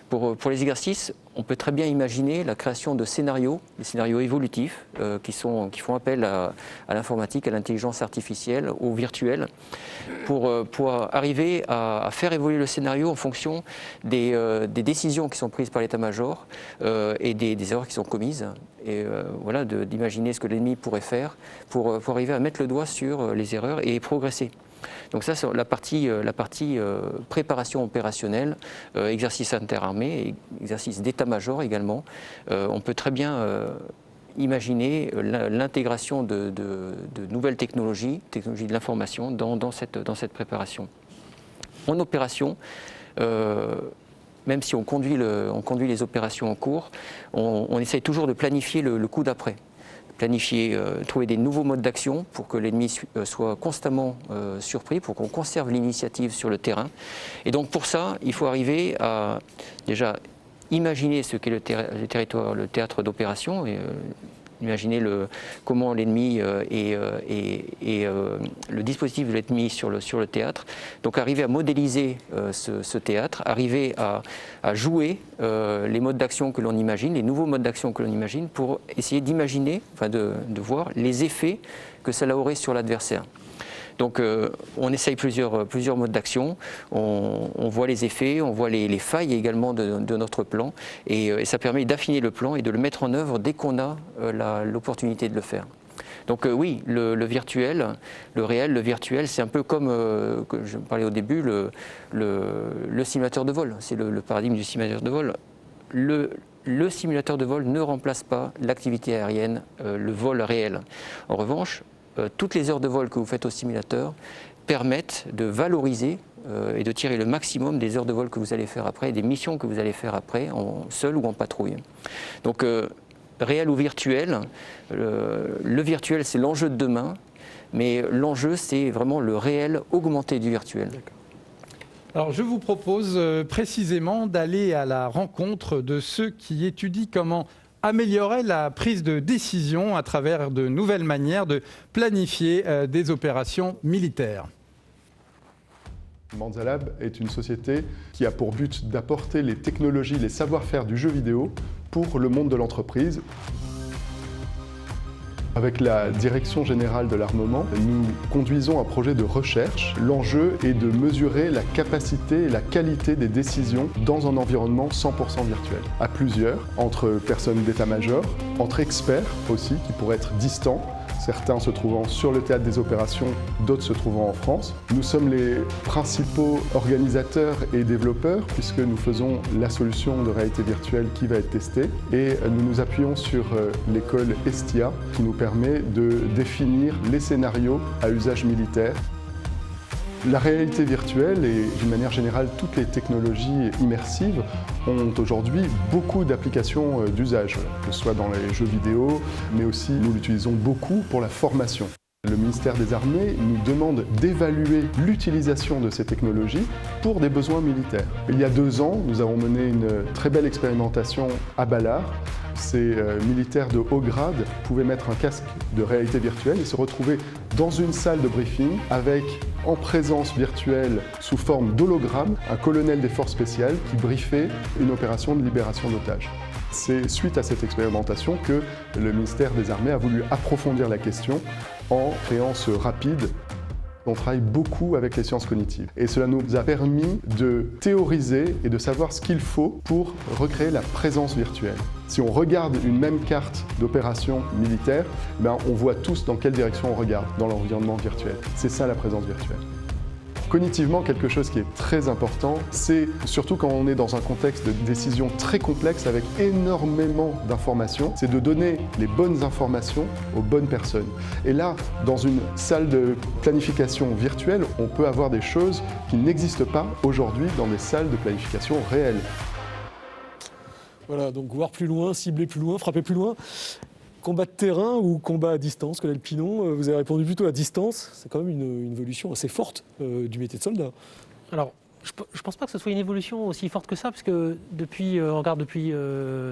Pour les exercices, on peut très bien imaginer la création de scénarios, des scénarios évolutifs qui font appel à l'informatique, à l'intelligence artificielle, au virtuel, pour arriver à faire évoluer le scénario en fonction des décisions qui sont prises par l'état-major et des erreurs qui sont commises. Et voilà, d'imaginer ce que l'ennemi pourrait faire pour arriver à mettre le doigt sur les erreurs et progresser. Donc ça, c'est la partie préparation opérationnelle, exercice interarmé, exercice d'état-major également. On peut très bien imaginer l'intégration de nouvelles technologies de l'information dans cette préparation. En opération, même si on conduit les opérations en cours, on essaye toujours de planifier le coup d'après. Planifier, trouver des nouveaux modes d'action pour que l'ennemi soit constamment surpris, pour qu'on conserve l'initiative sur le terrain. Et donc pour ça, il faut arriver à déjà imaginer ce qu'est le théâtre d'opération, et imaginer comment l'ennemi et le dispositif de l'ennemi sur le théâtre. Donc arriver à modéliser ce théâtre, arriver à jouer les modes d'action que l'on imagine, les nouveaux modes d'action que l'on imagine, pour essayer d'imaginer, enfin de voir les effets que cela aurait sur l'adversaire. Donc on essaye plusieurs modes d'action, on voit les effets, on voit les failles également de notre plan, et ça permet d'affiner le plan et de le mettre en œuvre dès qu'on a l'opportunité de le faire. Donc oui, le virtuel, le réel, le virtuel, c'est un peu comme, que je parlais au début, le simulateur de vol. C'est le paradigme du simulateur de vol. Le simulateur de vol ne remplace pas l'activité aérienne, le vol réel. En revanche, toutes les heures de vol que vous faites au simulateur permettent de valoriser et de tirer le maximum des heures de vol que vous allez faire après, des missions que vous allez faire après, seul ou en patrouille. Donc, réel ou virtuel, le virtuel c'est l'enjeu de demain, mais l'enjeu c'est vraiment le réel augmenté du virtuel. Alors je vous propose précisément d'aller à la rencontre de ceux qui étudient comment améliorer la prise de décision à travers de nouvelles manières de planifier des opérations militaires. Manzalab est une société qui a pour but d'apporter les technologies, les savoir-faire du jeu vidéo pour le monde de l'entreprise. Avec la Direction Générale de l'Armement, nous conduisons un projet de recherche. L'enjeu est de mesurer la capacité et la qualité des décisions dans un environnement 100% virtuel. À plusieurs, entre personnes d'état-major, entre experts aussi, qui pourraient être distants, certains se trouvant sur le théâtre des opérations, d'autres se trouvant en France. Nous sommes les principaux organisateurs et développeurs puisque nous faisons la solution de réalité virtuelle qui va être testée et nous nous appuyons sur l'école Estia qui nous permet de définir les scénarios à usage militaire. La réalité virtuelle et d'une manière générale toutes les technologies immersives ont aujourd'hui beaucoup d'applications d'usage, que ce soit dans les jeux vidéo, mais aussi nous l'utilisons beaucoup pour la formation. Le ministère des Armées nous demande d'évaluer l'utilisation de ces technologies pour des besoins militaires. Il y a 2 ans, nous avons mené une très belle expérimentation à Ballard. Ces militaires de haut grade pouvaient mettre un casque de réalité virtuelle et se retrouver dans une salle de briefing avec, en présence virtuelle, sous forme d'hologramme, un colonel des forces spéciales qui briefait une opération de libération d'otages. C'est suite à cette expérimentation que le ministère des Armées a voulu approfondir la question en créant ce RAPID. On travaille beaucoup avec les sciences cognitives et cela nous a permis de théoriser et de savoir ce qu'il faut pour recréer la présence virtuelle. Si on regarde une même carte d'opération militaire, on voit tous dans quelle direction on regarde dans l'environnement virtuel. C'est ça la présence virtuelle. Cognitivement, quelque chose qui est très important, c'est surtout quand on est dans un contexte de décision très complexe avec énormément d'informations, c'est de donner les bonnes informations aux bonnes personnes. Et là, dans une salle de planification virtuelle, on peut avoir des choses qui n'existent pas aujourd'hui dans des salles de planification réelles. Voilà, donc voir plus loin, cibler plus loin, frapper plus loin. Combat de terrain ou combat à distance, Colonel Pinon, vous avez répondu plutôt à distance. C'est quand même une évolution assez forte du métier de soldat. Alors, je ne pense pas que ce soit une évolution aussi forte que ça, parce que depuis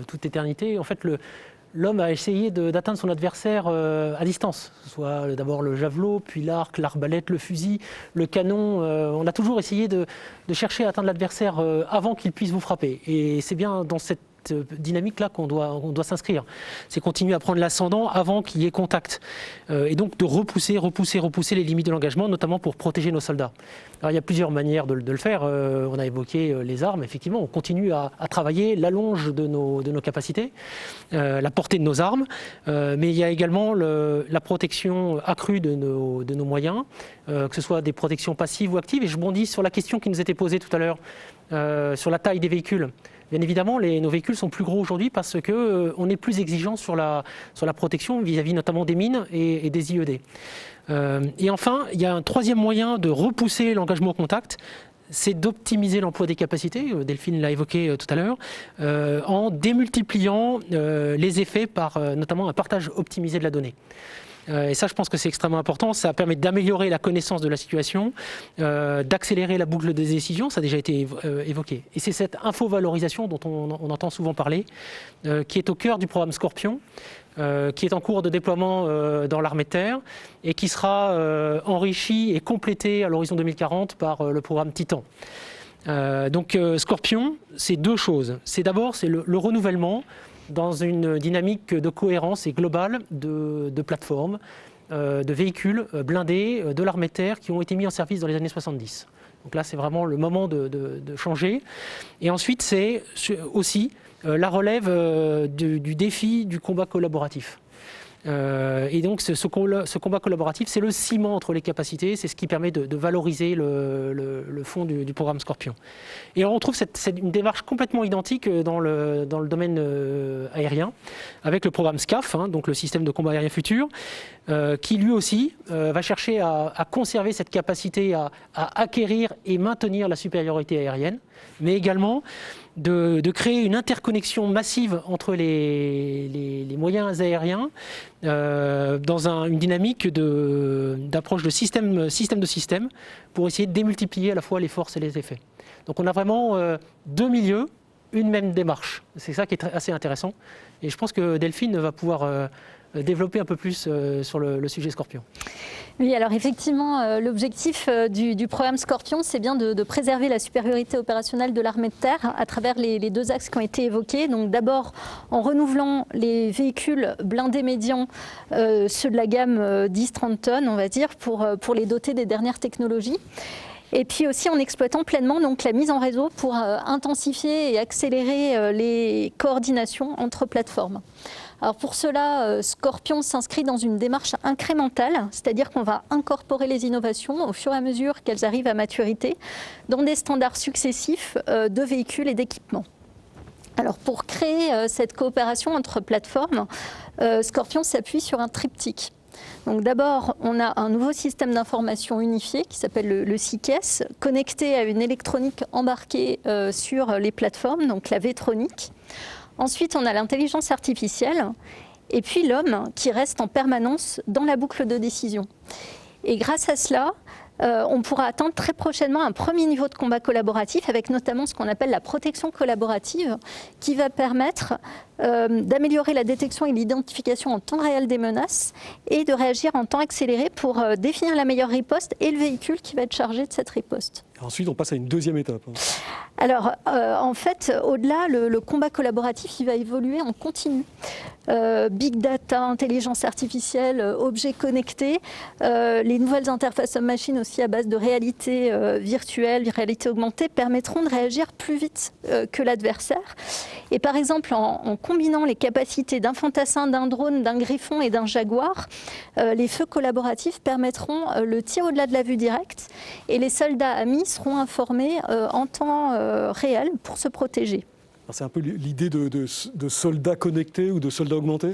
toute éternité, en fait, l'homme a essayé d'atteindre son adversaire à distance. Que ce soit d'abord le javelot, puis l'arc, l'arbalète, le fusil, le canon. On a toujours essayé de chercher à atteindre l'adversaire avant qu'il puisse vous frapper. Et c'est bien dans cette dynamique-là qu'on doit s'inscrire. C'est continuer à prendre l'ascendant avant qu'il y ait contact. Et donc de repousser les limites de l'engagement, notamment pour protéger nos soldats. Alors il y a plusieurs manières de le faire. On a évoqué les armes, effectivement. On continue à travailler l'allonge de nos capacités, la portée de nos armes, mais il y a également la protection accrue de nos moyens, que ce soit des protections passives ou actives. Et je bondis sur la question qui nous était posée tout à l'heure, sur la taille des véhicules. Bien évidemment, nos véhicules sont plus gros aujourd'hui parce qu'on est plus exigeant sur la protection vis-à-vis notamment des mines et des IED. Et enfin, il y a un troisième moyen de repousser l'engagement au contact, c'est d'optimiser l'emploi des capacités, Delphine l'a évoqué tout à l'heure, en démultipliant les effets par notamment un partage optimisé de la donnée. Et ça, je pense que c'est extrêmement important. Ça permet d'améliorer la connaissance de la situation, d'accélérer la boucle des décisions, ça a déjà été évoqué. Et c'est cette infovalorisation dont on entend souvent parler, qui est au cœur du programme Scorpion, qui est en cours de déploiement dans l'armée de terre et qui sera enrichi et complété à l'horizon 2040 par le programme Titan. Donc Scorpion, c'est deux choses. C'est d'abord le renouvellement dans une dynamique de cohérence et globale de plateformes, de véhicules blindés de l'armée de terre qui ont été mis en service dans les années 70. Donc là, c'est vraiment le moment de changer. Et ensuite, c'est aussi la relève du défi du combat collaboratif. Et donc ce combat collaboratif, c'est le ciment entre les capacités, c'est ce qui permet de valoriser le fond du programme Scorpion. Et on retrouve une démarche complètement identique dans le domaine aérien, avec le programme SCAF, donc le système de combat aérien futur, qui lui aussi va chercher à conserver cette capacité à acquérir et maintenir la supériorité aérienne, mais également de créer une interconnexion massive entre les moyens aériens dans une dynamique d'approche de système de système pour essayer de démultiplier à la fois les forces et les effets. Donc on a vraiment deux milieux, une même démarche. C'est ça qui est assez intéressant. Et je pense que Delphine va pouvoir développer un peu plus sur le sujet Scorpion. Oui, alors effectivement, l'objectif du programme Scorpion, c'est bien de préserver la supériorité opérationnelle de l'armée de terre à travers les deux axes qui ont été évoqués. Donc d'abord, en renouvelant les véhicules blindés médians, ceux de la gamme 10-30 tonnes, on va dire, pour les doter des dernières technologies. Et puis aussi en exploitant pleinement donc, la mise en réseau pour intensifier et accélérer les coordinations entre plateformes. Alors pour cela, Scorpion s'inscrit dans une démarche incrémentale, c'est-à-dire qu'on va incorporer les innovations au fur et à mesure qu'elles arrivent à maturité dans des standards successifs de véhicules et d'équipements. Alors pour créer cette coopération entre plateformes, Scorpion s'appuie sur un triptyque. Donc d'abord, on a un nouveau système d'information unifié qui s'appelle le CICES, connecté à une électronique embarquée sur les plateformes, donc la Vétronique. Ensuite, on a l'intelligence artificielle et puis l'homme qui reste en permanence dans la boucle de décision. Et grâce à cela, on pourra atteindre très prochainement un premier niveau de combat collaboratif avec notamment ce qu'on appelle la protection collaborative qui va permettre d'améliorer la détection et l'identification en temps réel des menaces et de réagir en temps accéléré pour définir la meilleure riposte et le véhicule qui va être chargé de cette riposte. Ensuite, on passe à une deuxième étape. Alors, en fait, au-delà, le combat collaboratif, il va évoluer en continu. Big data, intelligence artificielle, objets connectés, les nouvelles interfaces homme-machine aussi à base de réalité virtuelle, réalité augmentée, permettront de réagir plus vite que l'adversaire. Et par exemple, en combinant les capacités d'un fantassin, d'un drone, d'un griffon et d'un jaguar, les feux collaboratifs permettront le tir au-delà de la vue directe et les soldats amis seront informés en temps réel pour se protéger. C'est un peu l'idée de soldats connectés ou de soldats augmentés.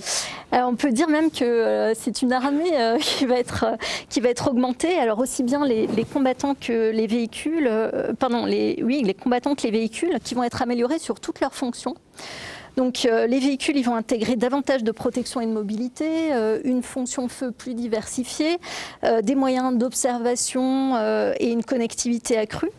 On peut dire même que c'est une armée qui va être augmentée. Alors aussi bien les combattants que les véhicules, les combattants que les véhicules qui vont être améliorés sur toutes leurs fonctions. Donc les véhicules ils vont intégrer davantage de protection et de mobilité, une fonction feu plus diversifiée, des moyens d'observation et une connectivité accrue.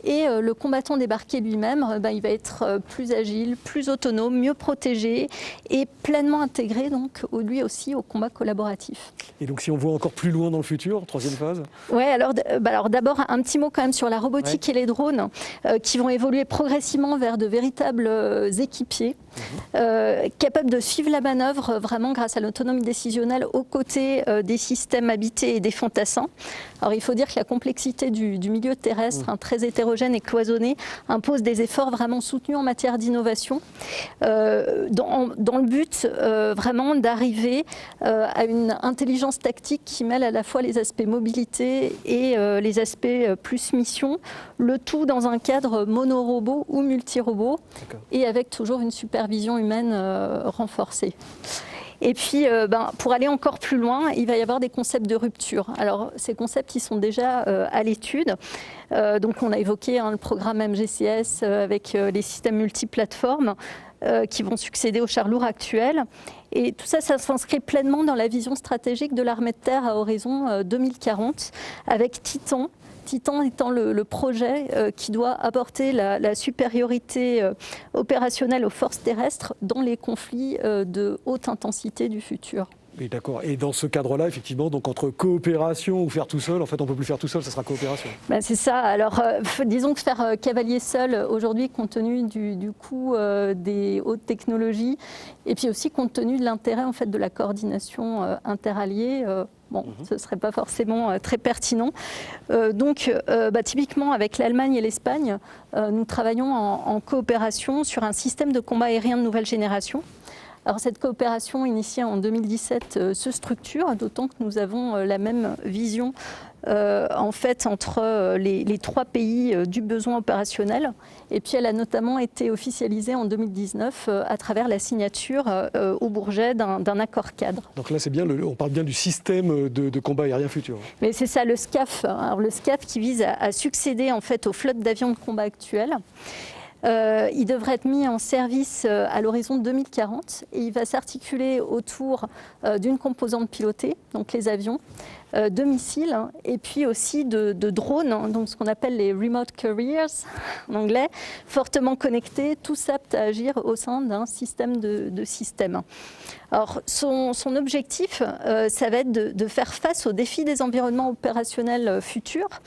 Et le combattant débarqué lui-même, il va être plus agile, plus autonome, mieux protégé et pleinement intégré donc, lui aussi au combat collaboratif. Et donc si on voit encore plus loin dans le futur, troisième phase ? Oui, alors d'abord un petit mot quand même sur la robotique et les drones qui vont évoluer progressivement vers de véritables équipiers capables de suivre la manœuvre vraiment grâce à l'autonomie décisionnelle aux côtés des systèmes habités et des fantassins. Alors il faut dire que la complexité du milieu terrestre, très hétérogène et cloisonné, impose des efforts vraiment soutenus en matière d'innovation dans le but vraiment d'arriver à une intelligence tactique qui mêle à la fois les aspects mobilité et les aspects plus mission, le tout dans un cadre mono-robot ou multi-robot et avec toujours une supervision humaine renforcée. Et puis, pour aller encore plus loin, il va y avoir des concepts de rupture. Alors, ces concepts, ils sont déjà à l'étude. Donc, on a évoqué le programme MGCS avec les systèmes multiplateformes. qui vont succéder aux chars lourds actuels. Et tout ça, ça s'inscrit pleinement dans la vision stratégique de l'armée de terre à horizon 2040, avec Titan. Titan étant le projet qui doit apporter la supériorité opérationnelle aux forces terrestres dans les conflits de haute intensité du futur. Oui, d'accord. Et dans ce cadre-là, effectivement, donc entre coopération ou faire tout seul, en fait, on ne peut plus faire tout seul, ça sera coopération. Ben, c'est ça. Alors, disons que faire cavalier seul, aujourd'hui, compte tenu du coût des hautes technologies, et puis aussi compte tenu de l'intérêt en fait, de la coordination interalliée, ce ne serait pas forcément très pertinent. Donc, typiquement, avec l'Allemagne et l'Espagne, nous travaillons en coopération sur un système de combat aérien de nouvelle génération. Alors, cette coopération initiée en 2017 se structure, d'autant que nous avons la même vision en fait, entre les 3 pays du besoin opérationnel. Et puis, elle a notamment été officialisée en 2019 à travers la signature au Bourget d'un accord cadre. Donc là, c'est bien, on parle bien du système de combat aérien futur. Mais c'est ça, le SCAF. Alors, le SCAF qui vise à succéder en fait, aux flottes d'avions de combat actuelles. Il devrait être mis en service à l'horizon 2040 et il va s'articuler autour d'une composante pilotée, donc les avions, de missiles et puis aussi de drones, donc ce qu'on appelle les remote carriers en anglais, fortement connectés, tous aptes à agir au sein d'un système de systèmes. Alors, son objectif, ça va être de faire face aux défis des environnements opérationnels futurs.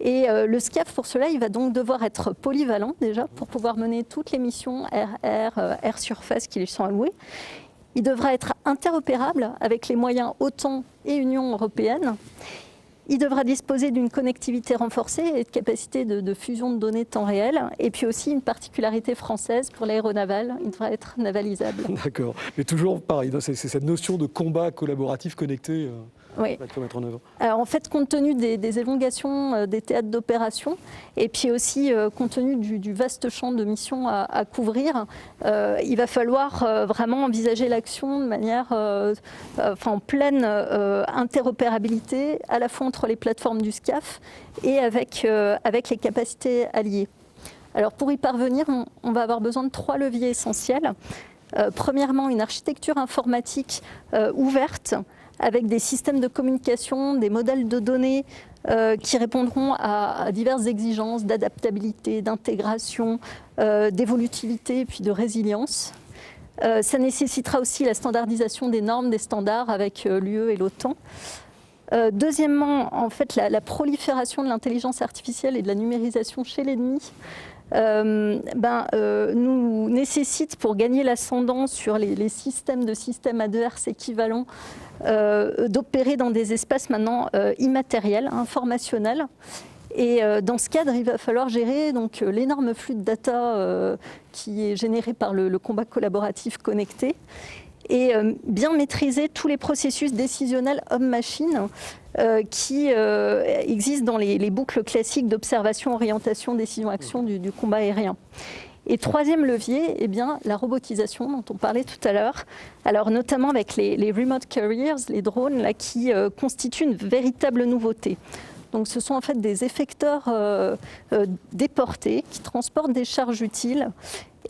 Et le SCAF, pour cela, il va donc devoir être polyvalent déjà pour pouvoir mener toutes les missions air surface qui lui sont allouées. Il devra être interopérable avec les moyens OTAN et Union européenne. Il devra disposer d'une connectivité renforcée et de capacités de fusion de données temps réel. Et puis aussi une particularité française pour l'aéronaval, il devra être navalisable. D'accord, mais toujours pareil, c'est cette notion de combat collaboratif connecté. Oui. Mettre en œuvre. Alors en fait, compte tenu des élongations des théâtres d'opération et puis aussi compte tenu du vaste champ de missions à couvrir, il va falloir vraiment envisager l'action de manière en pleine interopérabilité, à la fois entre les plateformes du SCAF et avec les capacités alliées. Alors pour y parvenir, on va avoir besoin de 3 leviers essentiels. Premièrement, une architecture informatique ouverte, avec des systèmes de communication, des modèles de données qui répondront à diverses exigences d'adaptabilité, d'intégration, d'évolutivité et puis de résilience. Ça nécessitera aussi la standardisation des normes, des standards avec l'UE et l'OTAN. Deuxièmement, en fait, la prolifération de l'intelligence artificielle et de la numérisation chez l'ennemi nous nécessite, pour gagner l'ascendant sur les systèmes adverses équivalents, d'opérer dans des espaces maintenant immatériels, informationnels. Et dans ce cadre, il va falloir gérer l'énorme flux de data qui est généré par le combat collaboratif connecté et bien maîtriser tous les processus décisionnels homme-machine qui existent dans les boucles classiques d'observation, orientation, décision, action du combat aérien. Et troisième levier, la robotisation dont on parlait tout à l'heure, alors notamment avec les remote carriers, les drones là, qui constituent une véritable nouveauté. Donc ce sont en fait des effecteurs déportés qui transportent des charges utiles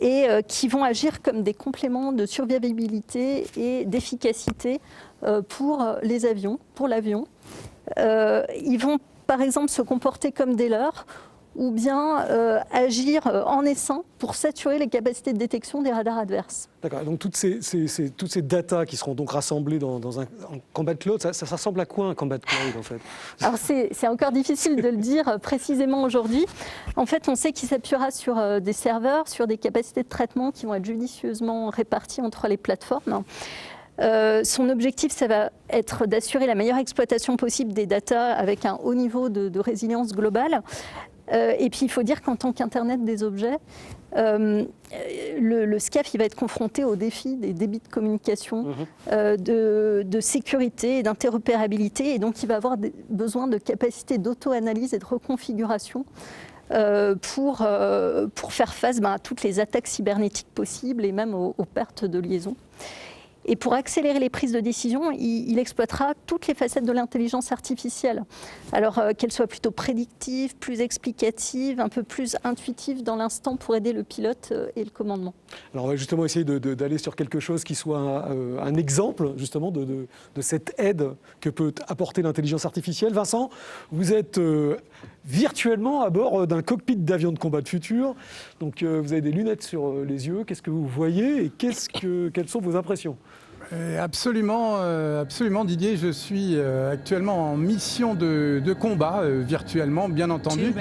et qui vont agir comme des compléments de survivabilité et d'efficacité pour les avions, pour l'avion. Ils vont par exemple se comporter comme des leurres ou bien agir en essaim pour saturer les capacités de détection des radars adverses. D'accord, donc toutes ces datas qui seront donc rassemblées dans un combat cloud, ça ressemble à quoi un combat cloud en fait? Alors c'est encore difficile de le dire précisément aujourd'hui. En fait, on sait qu'il s'appuiera sur des serveurs, sur des capacités de traitement qui vont être judicieusement réparties entre les plateformes. Son objectif, ça va être d'assurer la meilleure exploitation possible des datas avec un haut niveau de résilience globale. Et puis il faut dire qu'en tant qu'Internet des objets, le SCAF il va être confronté au défi des débits de communication, de sécurité et d'interopérabilité, et donc il va avoir besoin de capacités d'auto-analyse et de reconfiguration pour faire face à toutes les attaques cybernétiques possibles et même aux pertes de liaison. Et pour accélérer les prises de décision, il exploitera toutes les facettes de l'intelligence artificielle. Alors qu'elle soit plutôt prédictive, plus explicative, un peu plus intuitive dans l'instant pour aider le pilote et le commandement. Alors on va justement essayer d'aller sur quelque chose qui soit un exemple justement de cette aide que peut apporter l'intelligence artificielle. Vincent, vous êtes virtuellement à bord d'un cockpit d'avion de combat de futur. Donc vous avez des lunettes sur les yeux. Qu'est-ce que vous voyez et quelles sont vos impressions ? Absolument, absolument Didier, je suis actuellement en mission de combat, virtuellement bien entendu.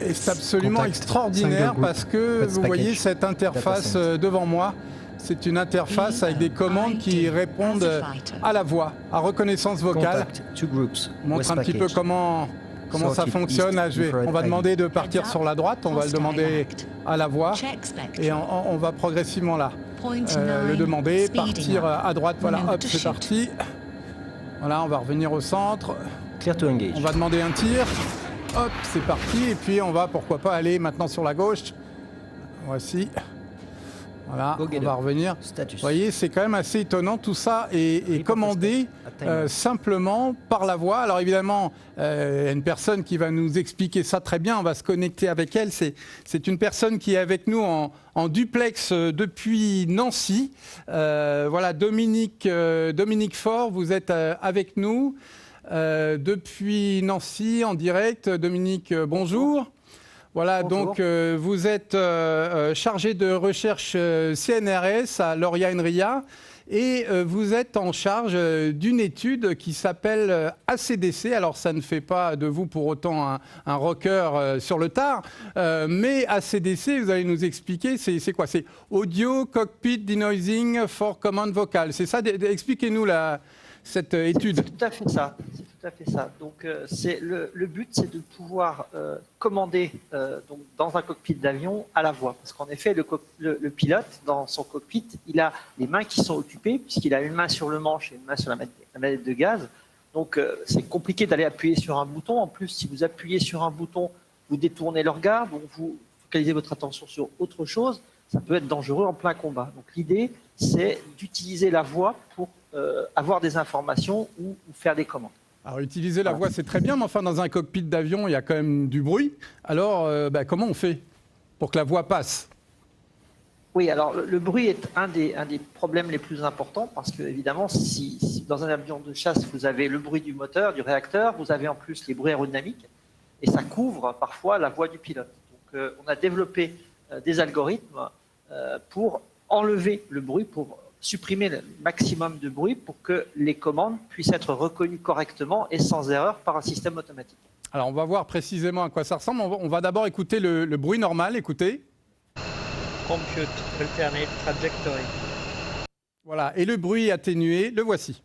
Et c'est absolument extraordinaire parce que vous voyez cette interface devant moi. C'est une interface avec des commandes qui répondent à la voix, à reconnaissance vocale. Je montre un petit peu comment ça fonctionne. On va demander de partir sur la droite, on va le demander à la voix et on va progressivement là. Le demander, partir à droite, voilà, hop, c'est parti. Voilà, on va revenir au centre. On va demander un tir. Hop, c'est parti. Et puis on va, pourquoi pas, aller maintenant sur la gauche. Voici. Voilà, on va revenir. Vous voyez, c'est quand même assez étonnant. Tout ça est commandé simplement par la voix. Alors évidemment, il y a une personne qui va nous expliquer ça très bien. On va se connecter avec elle. C'est une personne qui est avec nous en duplex depuis Nancy. Voilà, Dominique Faure, vous êtes avec nous depuis Nancy en direct. Dominique, bonjour. Voilà, bonjour. Donc vous êtes chargé de recherche CNRS à Loria Enria et vous êtes en charge d'une étude qui s'appelle ACDC. Alors ça ne fait pas de vous pour autant un rocker sur le tard, mais ACDC, vous allez nous expliquer, c'est quoi? C'est Audio Cockpit Denoising for Command Vocal, c'est ça? Expliquez-nous cette étude. C'est tout à fait ça. Tout à fait ça. Donc, le but, c'est de pouvoir commander donc, dans un cockpit d'avion à la voix. Parce qu'en effet, le pilote, dans son cockpit, il a les mains qui sont occupées, puisqu'il a une main sur le manche et une main sur la manette de gaz. Donc, c'est compliqué d'aller appuyer sur un bouton. En plus, si vous appuyez sur un bouton, vous détournez le regard, donc vous focalisez votre attention sur autre chose. Ça peut être dangereux en plein combat. Donc, l'idée, c'est d'utiliser la voix pour avoir des informations ou faire des commandes. Alors, utiliser la voix, c'est très bien, mais enfin, dans un cockpit d'avion, il y a quand même du bruit. Alors, comment on fait pour que la voix passe? Oui, alors le bruit est un des problèmes les plus importants parce que, évidemment, si dans un avion de chasse, vous avez le bruit du moteur, du réacteur, vous avez en plus les bruits aérodynamiques et ça couvre parfois la voix du pilote. Donc, on a développé des algorithmes pour enlever le bruit, pour supprimer le maximum de bruit pour que les commandes puissent être reconnues correctement et sans erreur par un système automatique. Alors, on va voir précisément à quoi ça ressemble. On va d'abord écouter le bruit normal. Écoutez. Compute alternate trajectory. Voilà, et le bruit atténué, le voici.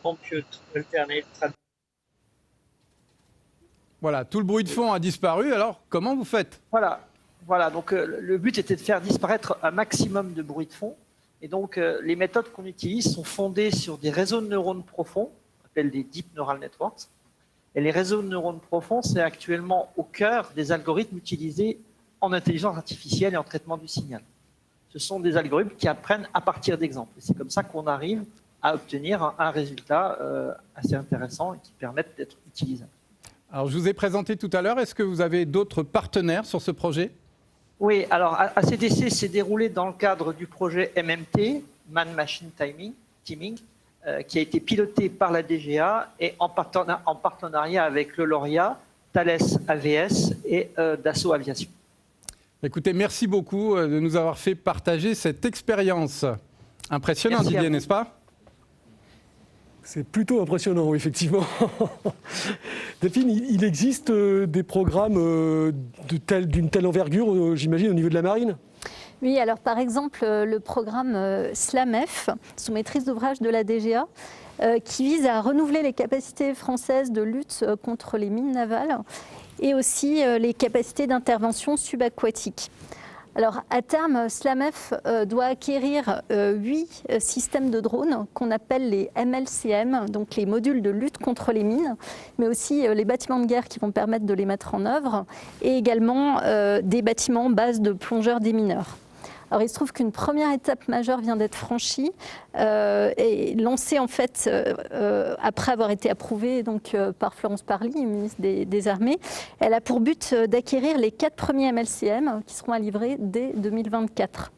Compute alternate trajectory. Voilà, tout le bruit de fond a disparu. Alors, comment vous faites? Voilà. Donc le but était de faire disparaître un maximum de bruit de fond. Et donc, les méthodes qu'on utilise sont fondées sur des réseaux de neurones profonds, on appelle des Deep Neural Networks. Et les réseaux de neurones profonds, c'est actuellement au cœur des algorithmes utilisés en intelligence artificielle et en traitement du signal. Ce sont des algorithmes qui apprennent à partir d'exemples. Et c'est comme ça qu'on arrive à obtenir un résultat assez intéressant et qui permet d'être utilisable. Alors, je vous ai présenté tout à l'heure. Est-ce que vous avez d'autres partenaires sur ce projet? Oui, alors ACDC s'est déroulé dans le cadre du projet MMT, Man Machine Teaming, qui a été piloté par la DGA et en partenariat avec le Loria, Thales AVS et Dassault Aviation. Écoutez, merci beaucoup de nous avoir fait partager cette expérience. Impressionnant, Didier, n'est-ce pas? C'est plutôt impressionnant, oui, effectivement. Delphine, il existe des programmes d'une telle envergure, j'imagine, au niveau de la marine? Oui, alors par exemple, le programme SLAMF, sous maîtrise d'ouvrage de la DGA, qui vise à renouveler les capacités françaises de lutte contre les mines navales et aussi les capacités d'intervention subaquatique. Alors, à terme, SLAMF doit acquérir 8 systèmes de drones qu'on appelle les MLCM, donc les modules de lutte contre les mines, mais aussi les bâtiments de guerre qui vont permettre de les mettre en œuvre, et également des bâtiments base de plongeurs démineurs. Alors il se trouve qu'une première étape majeure vient d'être franchie et lancée en fait après avoir été approuvée donc, par Florence Parly, ministre des Armées. Elle a pour but d'acquérir les 4 premiers MLCM qui seront à livrer dès 2024.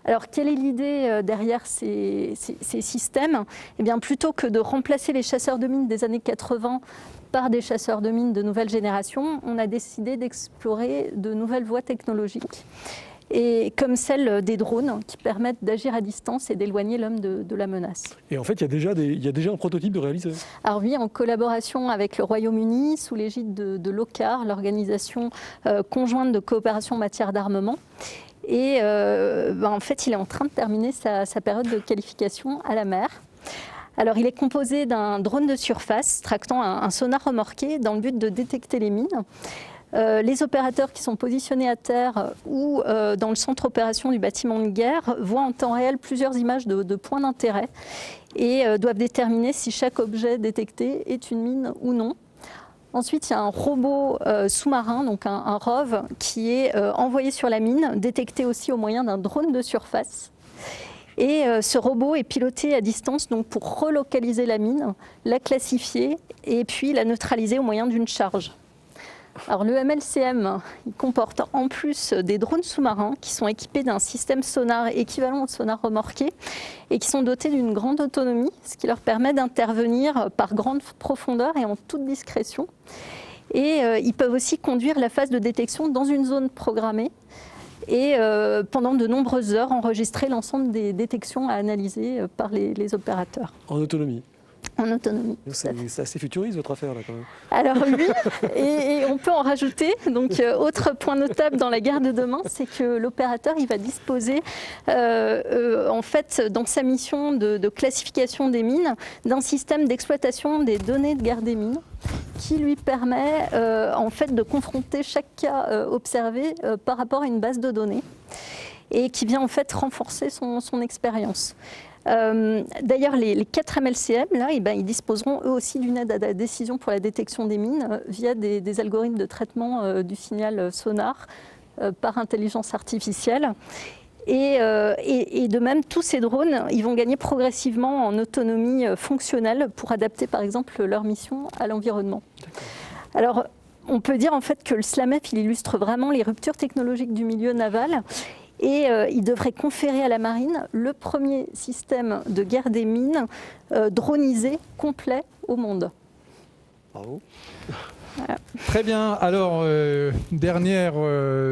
Alors, quelle est l'idée derrière ces systèmes? Eh bien, plutôt que de remplacer les chasseurs de mines des années 80 par des chasseurs de mines de nouvelle génération, on a décidé d'explorer de nouvelles voies technologiques, et comme celle des drones qui permettent d'agir à distance et d'éloigner l'homme de la menace. Et en fait, il y a déjà un prototype de réaliser. Alors oui, en collaboration avec le Royaume-Uni, sous l'égide de l'OCCAR, l'organisation conjointe de coopération en matière d'armement. Et en fait, il est en train de terminer sa période de qualification à la mer. Alors, il est composé d'un drone de surface tractant un sonar remorqué dans le but de détecter les mines. Les opérateurs qui sont positionnés à terre ou dans le centre opération du bâtiment de guerre voient en temps réel plusieurs images de points d'intérêt et doivent déterminer si chaque objet détecté est une mine ou non. Ensuite, il y a un robot sous-marin, donc un ROV, qui est envoyé sur la mine, détecté aussi au moyen d'un drone de surface. Et ce robot est piloté à distance donc, pour relocaliser la mine, la classifier et puis la neutraliser au moyen d'une charge. Alors, le MLCM il comporte en plus des drones sous-marins qui sont équipés d'un système sonar équivalent au sonar remorqué et qui sont dotés d'une grande autonomie, ce qui leur permet d'intervenir par grande profondeur et en toute discrétion. Et ils peuvent aussi conduire la phase de détection dans une zone programmée et pendant de nombreuses heures enregistrer l'ensemble des détections à analyser par les opérateurs. En autonomie. En autonomie. C'est assez futuriste votre affaire là quand même. Alors oui, et on peut en rajouter. Donc autre point notable dans la guerre de demain, c'est que l'opérateur il va disposer en fait dans sa mission de classification des mines d'un système d'exploitation des données de guerre des mines qui lui permet en fait de confronter chaque cas observé par rapport à une base de données et qui vient en fait renforcer son expérience. D'ailleurs, les 4 MLCM, là, ils disposeront eux aussi d'une aide à la décision pour la détection des mines via des algorithmes de traitement du signal sonar par intelligence artificielle. Et de même, tous ces drones, ils vont gagner progressivement en autonomie fonctionnelle pour adapter, par exemple, leur mission à l'environnement. Alors, on peut dire en fait que le SLAMF, il illustre vraiment les ruptures technologiques du milieu naval. Et il devrait conférer à la marine le premier système de guerre des mines dronisé complet au monde. Bravo. Voilà. Très bien. Alors, dernière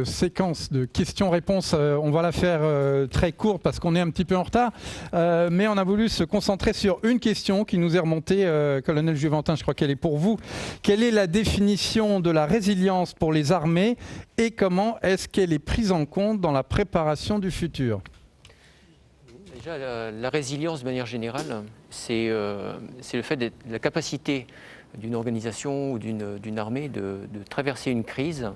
séquence de questions-réponses. On va la faire très courte parce qu'on est un petit peu en retard. Mais on a voulu se concentrer sur une question qui nous est remontée. Colonel Juventin, je crois qu'elle est pour vous. Quelle est la définition de la résilience pour les armées et comment est-ce qu'elle est prise en compte dans la préparation du futur ? Déjà, la résilience de manière générale, c'est le fait de la capacité d'une organisation ou d'une armée de traverser une crise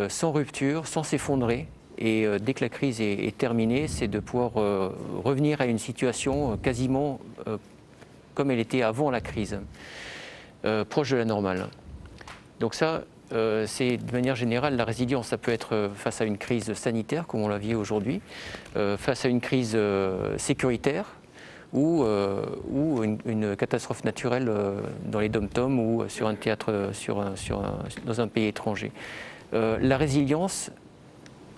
sans rupture, sans s'effondrer. Et dès que la crise est terminée, c'est de pouvoir revenir à une situation quasiment comme elle était avant la crise, proche de la normale. Donc ça, c'est de manière générale la résilience. Ça peut être face à une crise sanitaire, comme on l'a vu aujourd'hui, face à une crise sécuritaire, ou une catastrophe naturelle dans les dom-toms ou sur un théâtre, dans un pays étranger. La résilience,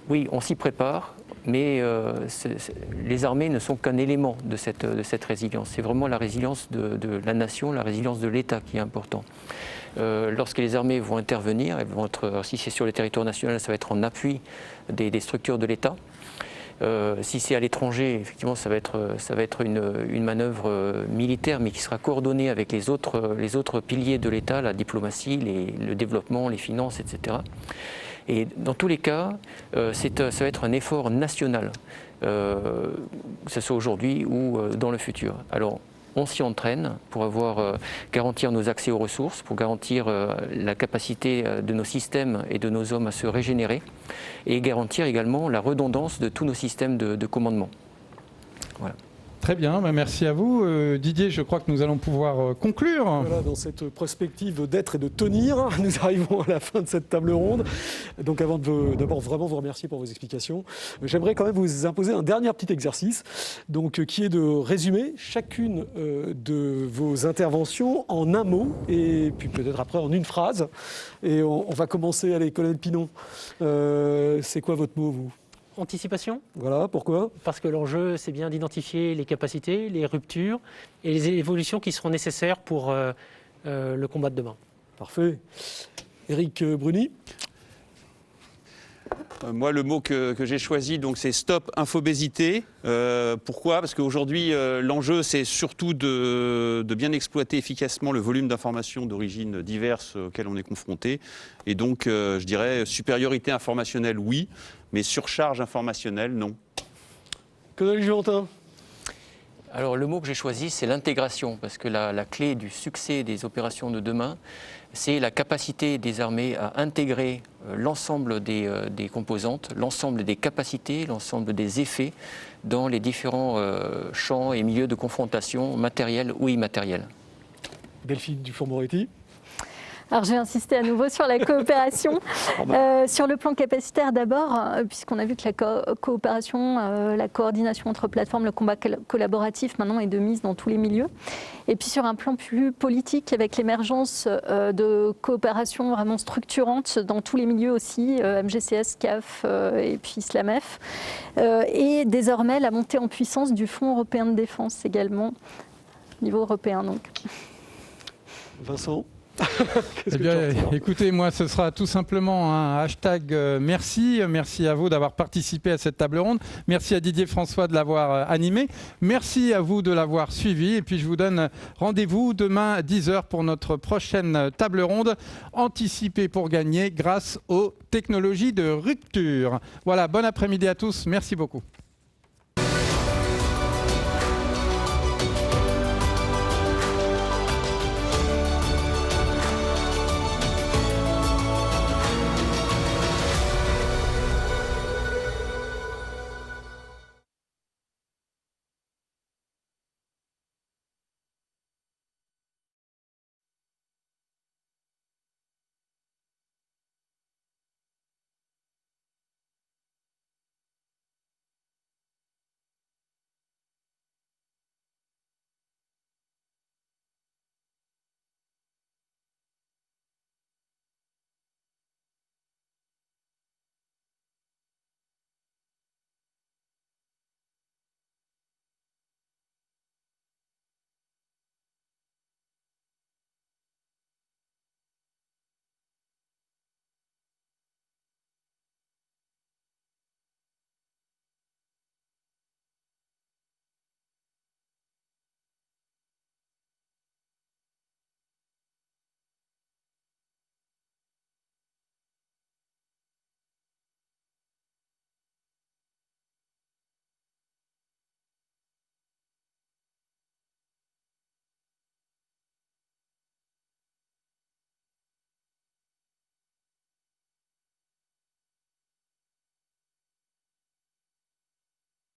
oui, on s'y prépare, mais les armées ne sont qu'un élément de cette résilience. C'est vraiment la résilience de la nation, la résilience de l'État qui est important. Lorsque les armées vont intervenir, elles vont être, si c'est sur le territoire national, ça va être en appui des structures de l'État. Si c'est à l'étranger, effectivement, ça va être une manœuvre militaire, mais qui sera coordonnée avec les autres piliers de l'État, la diplomatie, le développement, les finances, etc. Et dans tous les cas, ça va être un effort national, que ce soit aujourd'hui ou dans le futur. Alors, on s'y entraîne pour garantir nos accès aux ressources, pour garantir la capacité de nos systèmes et de nos hommes à se régénérer et garantir également la redondance de tous nos systèmes de commandement. Voilà. Très bien, merci à vous. Didier, je crois que nous allons pouvoir conclure. Voilà, dans cette perspective d'être et de tenir, nous arrivons à la fin de cette table ronde. Donc avant de d'abord vraiment vous remercier pour vos explications, j'aimerais quand même vous imposer un dernier petit exercice, donc, qui est de résumer chacune de vos interventions en un mot, et puis peut-être après en une phrase. Et on va commencer, allez, Colonel Pinon. C'est quoi votre mot, vous ? Anticipation. Voilà, pourquoi ? Parce que l'enjeu, c'est bien d'identifier les capacités, les ruptures et les évolutions qui seront nécessaires pour le combat de demain. Parfait. Éric Bruni ? Moi, le mot que j'ai choisi, donc, c'est stop infobésité. Pourquoi ? Parce qu'aujourd'hui, l'enjeu, c'est surtout de bien exploiter efficacement le volume d'informations d'origine diverses auxquelles on est confronté. Et donc, je dirais supériorité informationnelle, oui, mais surcharge informationnelle, non. Colonel Juantin ? Alors le mot que j'ai choisi, c'est l'intégration, parce que la clé du succès des opérations de demain, c'est la capacité des armées à intégrer l'ensemble des composantes, l'ensemble des capacités, l'ensemble des effets dans les différents champs et milieux de confrontation, matériels ou immatériels. Delphine Dufour-Moretti ? Alors, je vais insister à nouveau sur la coopération. Sur le plan capacitaire d'abord, puisqu'on a vu que la coopération, la coordination entre plateformes, le combat collaboratif maintenant est de mise dans tous les milieux. Et puis sur un plan plus politique, avec l'émergence de coopération vraiment structurante dans tous les milieux aussi, MGCS, CAF et puis SLAMF. Et désormais, la montée en puissance du Fonds européen de défense également, au niveau européen donc. Vincent ? Eh bien, écoutez, moi, ce sera tout simplement un hashtag merci. Merci à vous d'avoir participé à cette table ronde. Merci à Didier François de l'avoir animé. Merci à vous de l'avoir suivi. Et puis, je vous donne rendez-vous demain à 10h pour notre prochaine table ronde. Anticiper pour gagner grâce aux technologies de rupture. Voilà, bon après-midi à tous. Merci beaucoup.